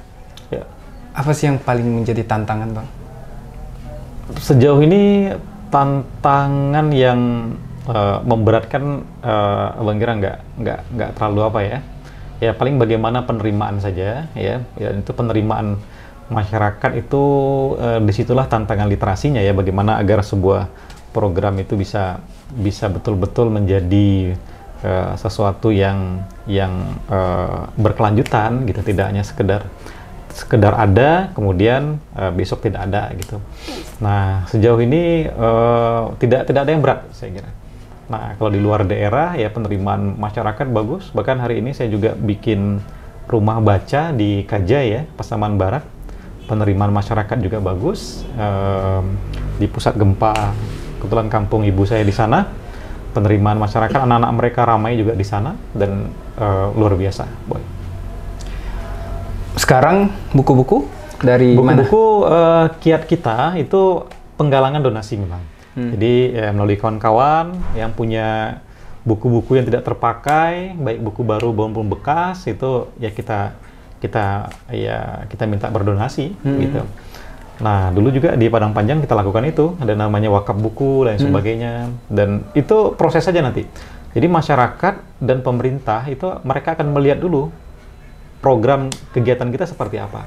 Apa sih yang paling menjadi tantangan, Bang? Sejauh ini tantangan yang memberatkan, Abang kira nggak terlalu apa ya. Ya paling bagaimana penerimaan saja ya itu penerimaan masyarakat itu, disitulah tantangan literasinya ya, bagaimana agar sebuah program itu bisa betul-betul menjadi sesuatu yang berkelanjutan gitu, tidak hanya sekedar ada, kemudian besok tidak ada gitu. Nah, sejauh ini tidak ada yang berat, saya kira. Nah, kalau di luar daerah ya penerimaan masyarakat bagus. Bahkan hari ini saya juga bikin rumah baca di Kajai ya, Pasaman Barat. Penerimaan masyarakat juga bagus. Di pusat gempa, kebetulan kampung ibu saya di sana. Penerimaan masyarakat, anak-anak mereka ramai juga di sana, dan luar biasa, Boy. Sekarang buku-buku dari mana? Buku-buku kiat kita itu penggalangan donasi memang. Jadi melalui kawan-kawan yang punya buku-buku yang tidak terpakai, baik buku baru maupun bekas, itu ya kita minta berdonasi gitu. Nah, dulu juga di Padang Panjang kita lakukan itu, ada namanya wakaf buku dan sebagainya, dan itu proses saja nanti. Jadi masyarakat dan pemerintah itu mereka akan melihat dulu program kegiatan kita seperti apa.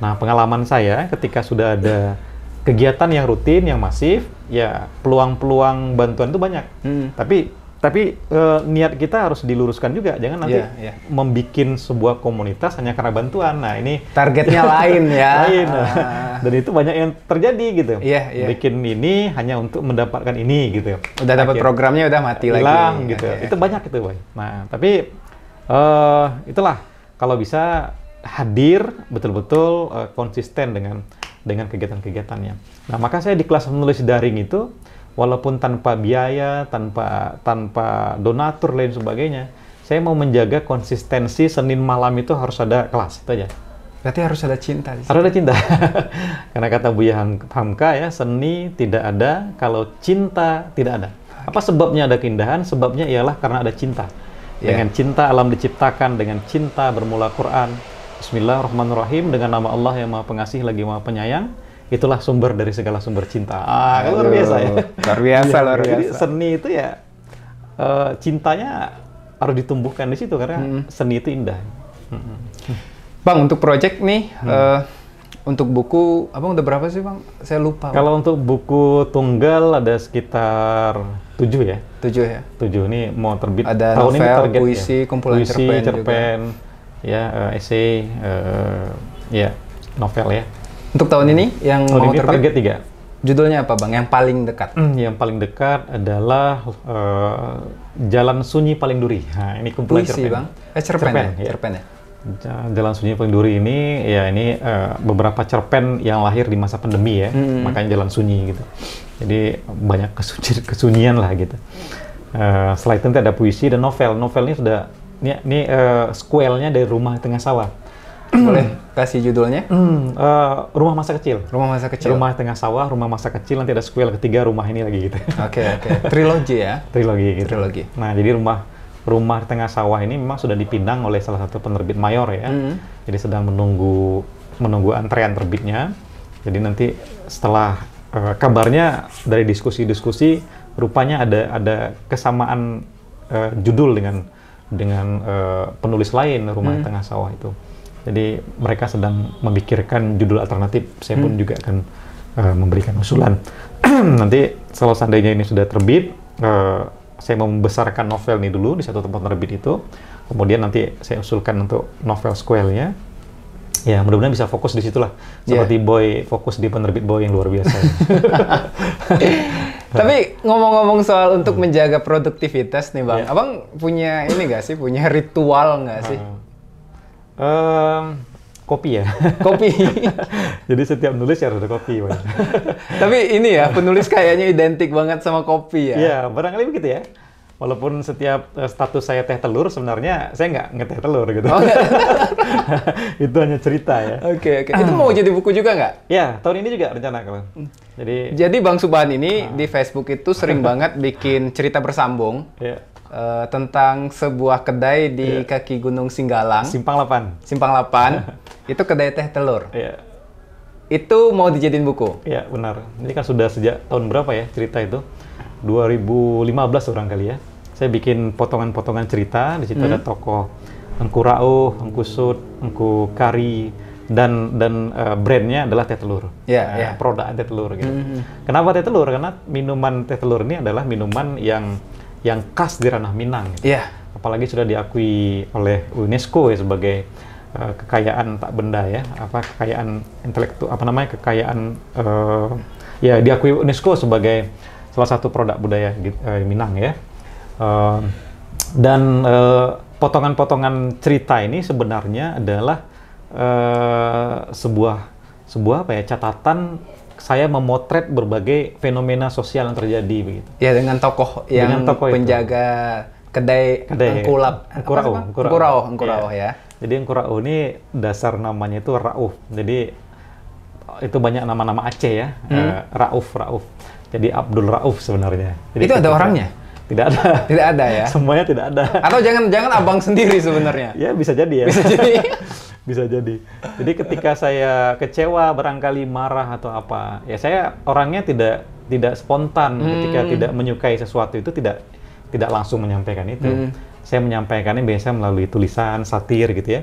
Nah, pengalaman saya ketika sudah ada kegiatan yang rutin, yang masif, ya peluang-peluang bantuan itu banyak. Tapi niat kita harus diluruskan juga, jangan nanti membikin sebuah komunitas hanya karena bantuan. Nah, ini targetnya lain ya. Lain. Dan itu banyak yang terjadi gitu. Bikin ini hanya untuk mendapatkan ini gitu. Udah dapat programnya udah mati lagi. Gitu. Itu banyak itu, Boy. Nah, tapi itulah kalau bisa hadir betul-betul konsisten dengan kegiatan-kegiatannya. Nah, maka saya di kelas menulis daring itu walaupun tanpa biaya, tanpa donatur lain sebagainya, saya mau menjaga konsistensi Senin malam itu harus ada kelas, itu aja. Berarti harus ada cinta di situ. Harus ada cinta. Karena kata Buya Hamka ya, seni tidak ada kalau cinta tidak ada. Apa sebabnya ada keindahan? Sebabnya ialah karena ada cinta. Dengan cinta alam diciptakan, dengan cinta bermula Quran. Bismillahirrahmanirrahim, dengan nama Allah yang Maha Pengasih lagi Maha Penyayang. Itulah sumber dari segala sumber cinta. Kan luar biasa ya. Luar biasa, luar biasa. Jadi seni itu ya cintanya harus ditumbuhkan di situ karena seni itu indah. Bang, untuk project nih, untuk buku, Abang udah berapa sih Bang? Saya lupa. Kalau untuk buku tunggal ada sekitar 7 ya. 7 ya? 7, ini mau terbit ada tahun novel, ini target puisi, ya. kumpulan cerpen ya, esai, ya novel ya. Untuk tahun ini yang tahun mau ini terbit? Target 3. Judulnya apa Bang? Yang paling dekat? Yang paling dekat adalah Jalan Sunyi Paling Duri. Nah, ini kumpulan puisi, cerpen. Bang? Cerpen ya? Cerpen ya? Jalan Sunyi Paling Duri ini ya ini beberapa cerpen yang lahir di masa pandemi ya, makanya Jalan Sunyi gitu. Jadi banyak kesunyian lah gitu. Setelah itu nanti ada puisi dan novel. Novel ini sudah ini sequelnya dari Rumah Tengah Sawah. Boleh kasih judulnya? Rumah Masa Kecil. Rumah Masa Kecil. Rumah Tengah Sawah, Rumah Masa Kecil, nanti ada sequel ketiga Rumah ini lagi gitu. Oke. Trilogi ya? Trilogi gitu. Trilogi. Nah, jadi Rumah Tengah Sawah ini memang sudah dipindang oleh salah satu penerbit mayor ya. Jadi sedang menunggu antrean terbitnya. Jadi nanti setelah kabarnya dari diskusi-diskusi rupanya ada kesamaan judul dengan penulis lain Rumah Tengah Sawah itu. Jadi mereka sedang memikirkan judul alternatif. Saya pun juga akan memberikan usulan. Nanti kalau seandainya ini sudah terbit, saya mau membesarkan novel ini dulu di satu tempat terbit itu. Kemudian nanti saya usulkan untuk novel sequelnya. Ya, mudah-mudahan bisa fokus di situlah. Seperti Boy fokus di penerbit Boy yang luar biasa. Tapi ngomong-ngomong soal untuk menjaga produktivitas nih Bang, Abang punya ini nggak sih? Punya ritual nggak sih? Kopi ya. Kopi. Jadi setiap nulis ya harus ada kopi. Tapi ini ya, penulis kayaknya identik banget sama kopi ya. Iya, barangkali begitu ya. Walaupun setiap status saya teh telur, sebenarnya saya nggak ngeteh telur gitu. Oh, Itu hanya cerita ya. Oke. Itu mau jadi buku juga nggak? Ya, tahun ini juga rencana kalau. Jadi Bang Subhan ini di Facebook itu sering banget bikin cerita bersambung. Tentang sebuah kedai di kaki Gunung Singgalang. Simpang 8. Itu kedai teh telur. Itu mau dijadiin buku? Iya, benar. Ini kan sudah sejak tahun berapa ya cerita itu? 2015 barangkali ya. Saya bikin potongan-potongan cerita. Di situ ada tokoh Engku Rauh, Engku Sud, Engku Kari, dan brandnya adalah teh telur. Produk teh telur gitu. Kenapa teh telur? Karena minuman teh telur ini adalah minuman yang khas di ranah Minang. Apalagi sudah diakui oleh UNESCO ya sebagai kekayaan tak benda ya, kekayaan intelektual, kekayaan diakui UNESCO sebagai salah satu produk budaya Minang ya. Dan potongan-potongan cerita ini sebenarnya adalah sebuah catatan saya memotret berbagai fenomena sosial yang terjadi begitu. Ya, dengan tokoh yang penjaga kedai Engku Rauh ya. Jadi Engku Rauh ini dasar namanya itu Rauf. Jadi itu banyak nama-nama Aceh ya. Rauf. Jadi Abdul Rauf sebenarnya. Jadi itu ada orangnya? Tidak ada. Tidak ada ya? Semuanya tidak ada. Atau jangan Abang sendiri sebenarnya? Ya, bisa jadi ya. Bisa jadi. Bisa jadi. Jadi ketika saya kecewa, barangkali marah atau apa, ya saya orangnya tidak spontan ketika tidak menyukai sesuatu itu tidak langsung menyampaikan itu. saya menyampaikannya biasanya melalui tulisan, satir gitu ya.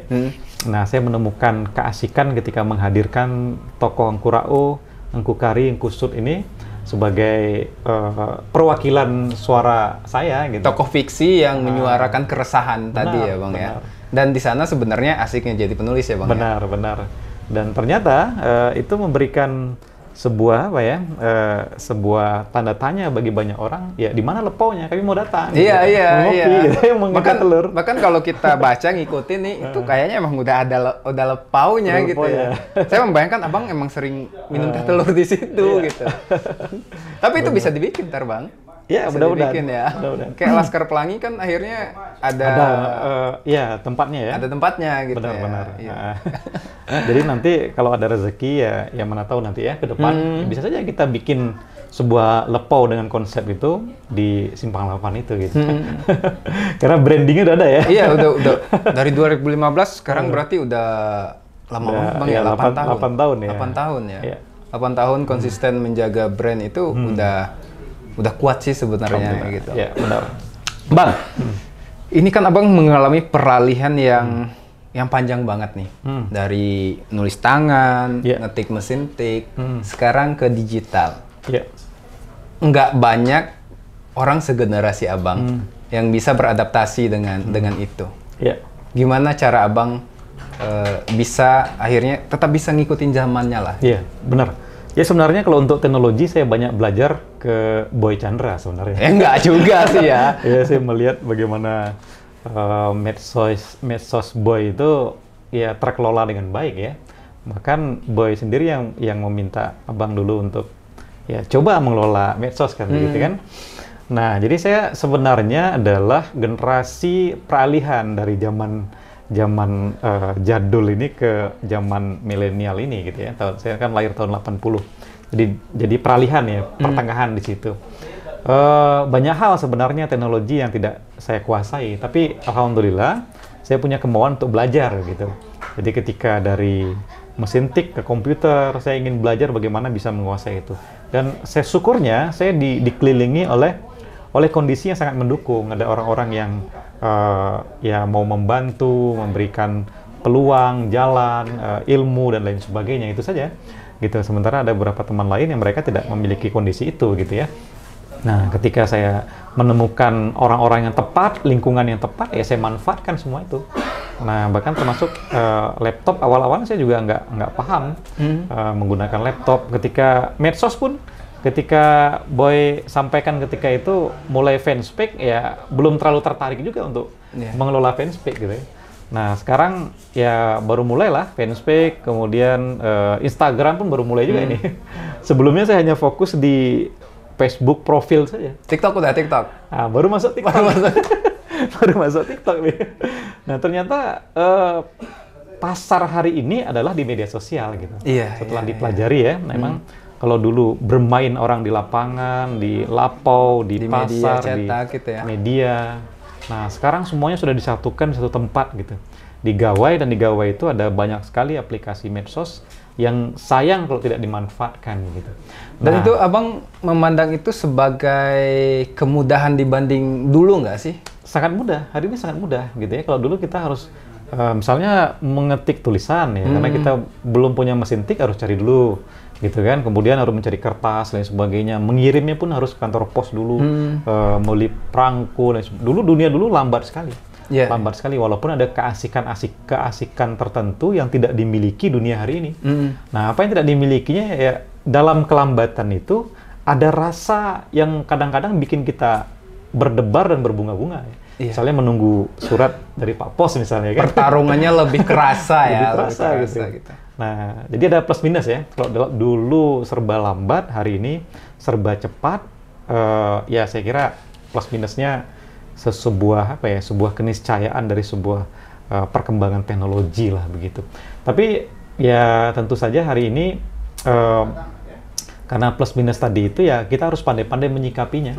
Nah, saya menemukan keasikan ketika menghadirkan tokoh Engku Rao, Engku Kari, Engku Sud ini sebagai perwakilan suara saya gitu. Tokoh fiksi yang menyuarakan keresahan tadi ya Bang ya. Dan di sana sebenarnya asiknya jadi penulis ya Bang. Benar, benar. Dan ternyata itu memberikan sebuah sebuah tanda tanya bagi banyak orang, ya di mana lepaunya, kami mau datang. Iya, gitu. iya, Ngopi, iya. gitu, mau ngangkat telur. Bahkan kalau kita baca ngikutin nih, itu kayaknya emang udah ada lepaunya gitu ya. Saya membayangkan Abang emang sering minum teh telur di situ gitu. Tapi itu bisa dibikin ntar Bang. Ya, mudah-mudahan. Ya. Kayak Laskar Pelangi kan akhirnya ada ya tempatnya ya. Ada tempatnya gitu. Benar-benar. Ya. Jadi nanti kalau ada rezeki ya mana tahu nanti ya ke depan bisa saja kita bikin sebuah lepau dengan konsep itu di Simpang 8 itu gitu. Karena brandingnya udah ada ya. Iya, udah dari 2015 sekarang berarti udah lama banget Bang ya, 8 tahun. 8 tahun ya. 8 tahun ya. Iya. 8 tahun konsisten menjaga brand itu udah kuat sih sebenarnya gitu. Ya, benar. Bang, ini kan Abang mengalami peralihan yang panjang banget nih. Dari nulis tangan, ngetik mesin tik, sekarang ke digital. Nggak banyak orang segenerasi Abang yang bisa beradaptasi dengan itu. Gimana cara Abang bisa akhirnya tetap bisa ngikutin zamannya lah? Iya, benar. Ya sebenarnya kalau untuk teknologi saya banyak belajar ke Boy Chandra sebenarnya. Enggak juga sih ya. Ya saya melihat bagaimana medsos Boy itu ya terkelola dengan baik ya. Bahkan Boy sendiri yang meminta Abang dulu untuk ya coba mengelola medsos kan gitu kan. Nah, jadi saya sebenarnya adalah generasi peralihan dari zaman jadul ini ke zaman milenial ini gitu ya. Saya kan lahir tahun 80. Jadi peralihan ya, pertengahan di situ. Banyak hal sebenarnya teknologi yang tidak saya kuasai, tapi alhamdulillah saya punya kemauan untuk belajar gitu. Jadi ketika dari mesin tik ke komputer, saya ingin belajar bagaimana bisa menguasai itu. Dan saya syukurnya saya dikelilingi oleh kondisi yang sangat mendukung. Ada orang-orang yang ya mau membantu, memberikan peluang, jalan, ilmu dan lain sebagainya, itu saja gitu. Sementara ada beberapa teman lain yang mereka tidak memiliki kondisi itu gitu ya. Nah, ketika saya menemukan orang-orang yang tepat, lingkungan yang tepat, ya saya manfaatkan semua itu. Nah, bahkan termasuk laptop awal-awal saya juga nggak paham menggunakan laptop. Ketika medsos pun, ketika Boy sampaikan ketika itu mulai fanspage, ya belum terlalu tertarik juga untuk mengelola fanspage gitu ya. Nah, sekarang ya baru mulailah fanspage, kemudian Instagram pun baru mulai juga ini. Sebelumnya saya hanya fokus di Facebook profil saja. TikTok udah TikTok? Ah, baru masuk TikTok. Baru masuk TikTok nih. Nah, ternyata pasar hari ini adalah di media sosial gitu. Setelah dipelajari ya, memang kalau dulu bermain orang di lapangan, di lapau, di pasar, media cetak, di gitu ya. media. Nah, sekarang semuanya sudah disatukan di satu tempat gitu. Di Gawai, dan di Gawai itu ada banyak sekali aplikasi medsos yang sayang kalau tidak dimanfaatkan gitu. Dan itu Abang memandang itu sebagai kemudahan dibanding dulu nggak sih? Sangat mudah, hari ini sangat mudah gitu ya. Kalau dulu kita harus misalnya mengetik tulisan ya, karena kita belum punya mesin tik, harus cari dulu gitu kan. Kemudian harus mencari kertas dan sebagainya. Mengirimnya pun harus ke kantor pos dulu, melalui perangko. Dunia dulu lambat sekali. Lambat sekali, walaupun ada keasikan tertentu yang tidak dimiliki dunia hari ini. Nah, apa yang tidak dimilikinya ya, dalam kelambatan itu ada rasa yang kadang-kadang bikin kita berdebar dan berbunga-bunga ya. Misalnya menunggu surat dari Pak Pos misalnya kan. Pertarungannya lebih kerasa ya. Lebih kerasa gitu. Nah, jadi ada plus minus ya. Kalau dulu serba lambat, hari ini serba cepat. Ya saya kira plus minusnya sebuah keniscayaan dari sebuah perkembangan teknologi lah begitu. Tapi ya tentu saja hari ini karena plus minus tadi itu ya kita harus pandai-pandai menyikapinya.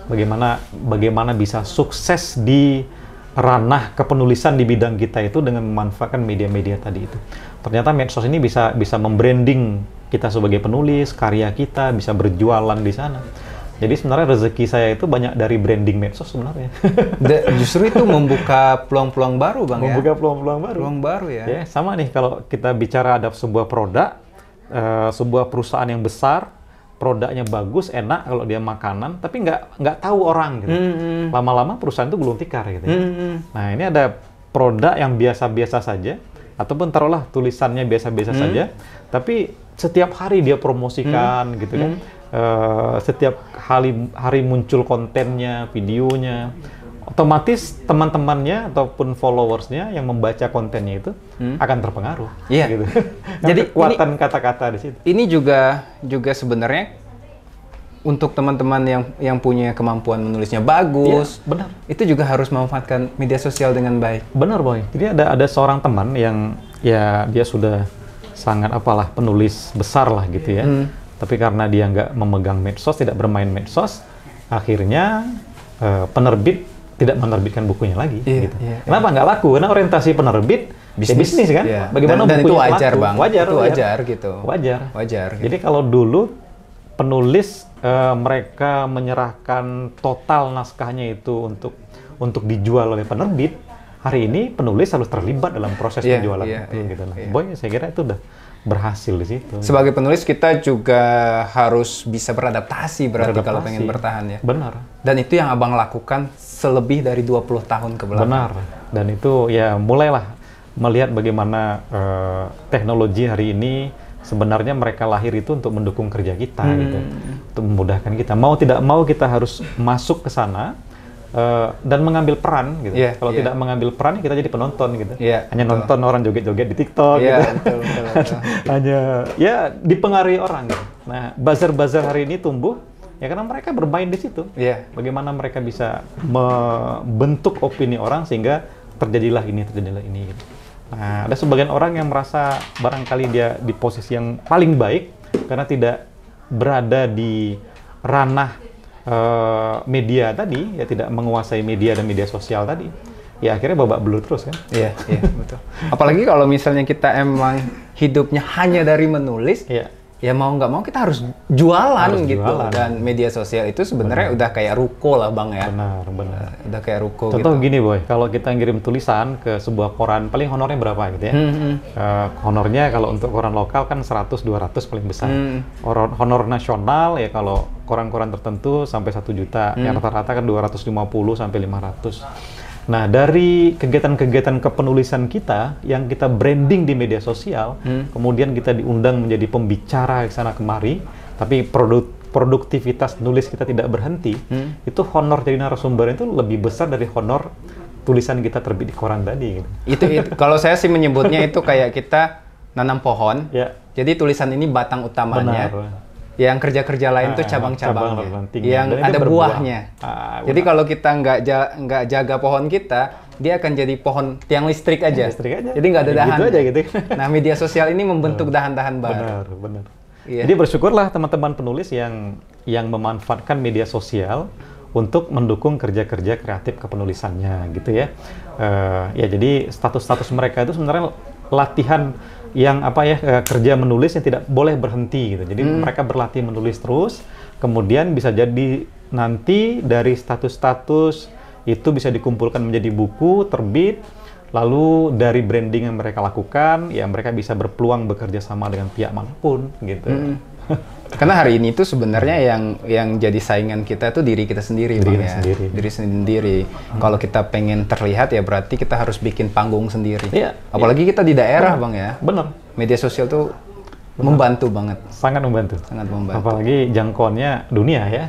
Bagaimana bisa sukses di ranah kepenulisan di bidang kita itu dengan memanfaatkan media-media tadi itu. Ternyata medsos ini bisa membranding kita sebagai penulis, karya kita bisa berjualan di sana. Jadi sebenarnya rezeki saya itu banyak dari branding medsos sebenarnya. Justru itu membuka peluang-peluang baru, Bang, ya? Membuka peluang-peluang baru. Peluang baru, ya? Ya, sama nih kalau kita bicara ada sebuah produk, sebuah perusahaan yang besar, produknya bagus, enak kalau dia makanan, tapi nggak tahu orang gitu. Lama-lama perusahaan itu gulung tikar gitu ya. Nah, ini ada produk yang biasa-biasa saja, ataupun taruhlah tulisannya biasa-biasa saja, tapi setiap hari dia promosikan gitu kan. Setiap hari muncul kontennya, videonya, otomatis teman-temannya ataupun followersnya yang membaca kontennya itu akan terpengaruh. Iya. Gitu. Jadi kekuatan kata-kata di situ. Ini juga sebenarnya untuk teman-teman yang punya kemampuan menulisnya bagus, ya, benar. Itu juga harus memanfaatkan media sosial dengan baik. Benar, Boy. Jadi ada seorang teman yang ya dia sudah sangat penulis besar lah gitu ya. Tapi karena dia nggak memegang medsos, tidak bermain medsos, akhirnya penerbit tidak menerbitkan bukunya lagi. Gitu. Kenapa nggak laku? Karena orientasi penerbit bisnis kan. Bagaimana dan itu wajar, laku? Bang. Wajar gitu. Wajar. Jadi kalau dulu penulis mereka menyerahkan total naskahnya itu untuk dijual oleh penerbit, hari ini penulis harus terlibat dalam proses penjualan itu. Gitu. Boy, saya kira itu udah berhasil di situ. Sebagai penulis kita juga harus bisa beradaptasi berarti kalau pengen bertahan ya. Benar. Dan itu yang Abang lakukan selebih dari 20 tahun ke belakang. Benar. Dan itu ya mulailah melihat bagaimana teknologi hari ini sebenarnya mereka lahir itu untuk mendukung kerja kita gitu. Untuk memudahkan kita. Mau tidak mau kita harus masuk ke sana dan mengambil peran gitu. Kalau tidak mengambil peran kita jadi penonton gitu. Hanya nonton orang joget-joget di TikTok gitu. Betul. Hanya ya dipengaruhi orang gitu. Nah, buzzer-buzzer hari ini tumbuh ya karena mereka bermain di situ. Bagaimana mereka bisa membentuk opini orang sehingga terjadilah ini gitu. Nah, ada sebagian orang yang merasa barangkali dia di posisi yang paling baik karena tidak berada di ranah media tadi, ya tidak menguasai media dan media sosial tadi. Ya akhirnya babak belur terus kan? Iya, betul. Apalagi kalau misalnya kita emang hidupnya hanya dari menulis, ya mau nggak mau kita harus jualan gitu. Dan media sosial itu sebenarnya udah kayak ruko lah, Bang ya. Benar. Udah kayak ruko. Contoh gitu. gini, Boy, kalau kita ngirim tulisan ke sebuah koran, paling honornya berapa gitu ya? Honornya kalau untuk koran lokal kan 100-200 paling besar. Honor nasional ya kalau koran-koran tertentu sampai 1 juta. Yang rata-rata kan 250 sampai 500. Nah, dari kegiatan-kegiatan kepenulisan kita yang kita branding di media sosial, kemudian kita diundang menjadi pembicara ke sana kemari, tapi produktivitas nulis kita tidak berhenti, itu honor jadi narasumber itu lebih besar dari honor tulisan kita terbit di koran tadi. Gitu. Itu kalau saya sih menyebutnya itu kayak kita nanam pohon, jadi tulisan ini batang utamanya. Benar. Yang kerja-kerja lain tuh cabang-cabang yang ada buahnya. Jadi kalau kita nggak jaga pohon kita, dia akan jadi pohon tiang listrik aja. Jadi nggak ada dahan. Gitu aja, gitu. Nah, media sosial ini membentuk dahan-dahan baru. Benar. Jadi bersyukurlah teman-teman penulis yang memanfaatkan media sosial untuk mendukung kerja-kerja kreatif kepenulisannya, gitu ya. Ya jadi status-status mereka itu sebenarnya latihan yang kerja menulis yang tidak boleh berhenti gitu. Jadi mereka berlatih menulis terus, kemudian bisa jadi nanti dari status-status itu bisa dikumpulkan menjadi buku terbit, lalu dari branding yang mereka lakukan, ya mereka bisa berpeluang bekerja sama dengan pihak manapun gitu. Karena hari ini tuh sebenarnya yang jadi saingan kita tuh diri kita sendiri, diri sendiri. Kalau kita pengen terlihat ya berarti kita harus bikin panggung sendiri. Apalagi kita di daerah, Bang ya. Benar. Media sosial tuh membantu banget. Sangat membantu. Apalagi jangkauannya dunia ya.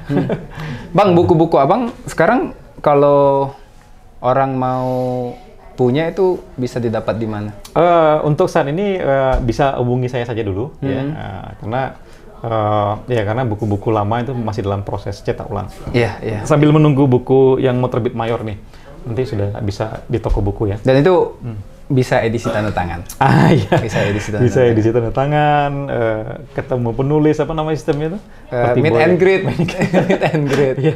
Bang, buku-buku Abang sekarang kalau orang mau punya itu bisa didapat di mana? Untuk saat ini bisa hubungi saya saja dulu ya. Karena buku-buku lama itu masih dalam proses cetak ulang. Sambil menunggu buku yang mau terbit mayor nih, nanti sudah bisa di toko buku ya. Dan itu bisa edisi tanda tangan. Iya. Bisa edisi tanda Bisa tangan. edisi tanda tangan, ketemu penulis, apa nama sistemnya itu? Seperti Meet Boy. and greet. Meet and greet. Iya.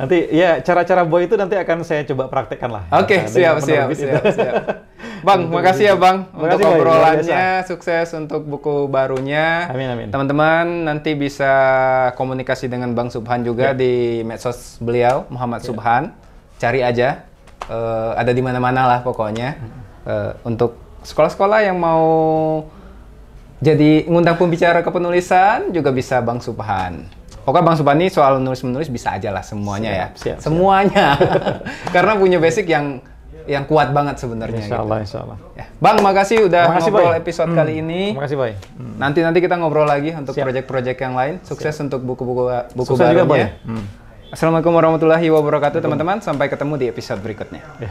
Nanti ya cara-cara Boy itu nanti akan saya coba praktekkan lah. Oke, Dengan siap. penerbit itu. Bang, makasih ya Bang untuk Makasih, Boy. Luar obrolannya, sukses untuk buku barunya. Amin. Teman-teman nanti bisa komunikasi dengan Bang Subhan juga di medsos beliau, Muhammad Subhan. Cari aja, ada di mana-mana lah pokoknya. Untuk sekolah-sekolah yang mau jadi ngundang pembicara kepenulisan juga bisa Bang Subhan. Pokoknya Bang Subhan ini soal nulis-menulis bisa aja lah semuanya Siap. Semuanya. Karena punya basic yang kuat banget sebenarnya. Insya Allah. Ya. Bang, makasih udah Makasih, ngobrol Boy. episode kali ini. Makasih, Boy. Nanti kita ngobrol lagi untuk Siap. proyek-proyek yang lain. Sukses untuk buku Sukses juga, Boy. barunya. Assalamualaikum warahmatullahi wabarakatuh teman-teman. Sampai ketemu di episode berikutnya. Ya.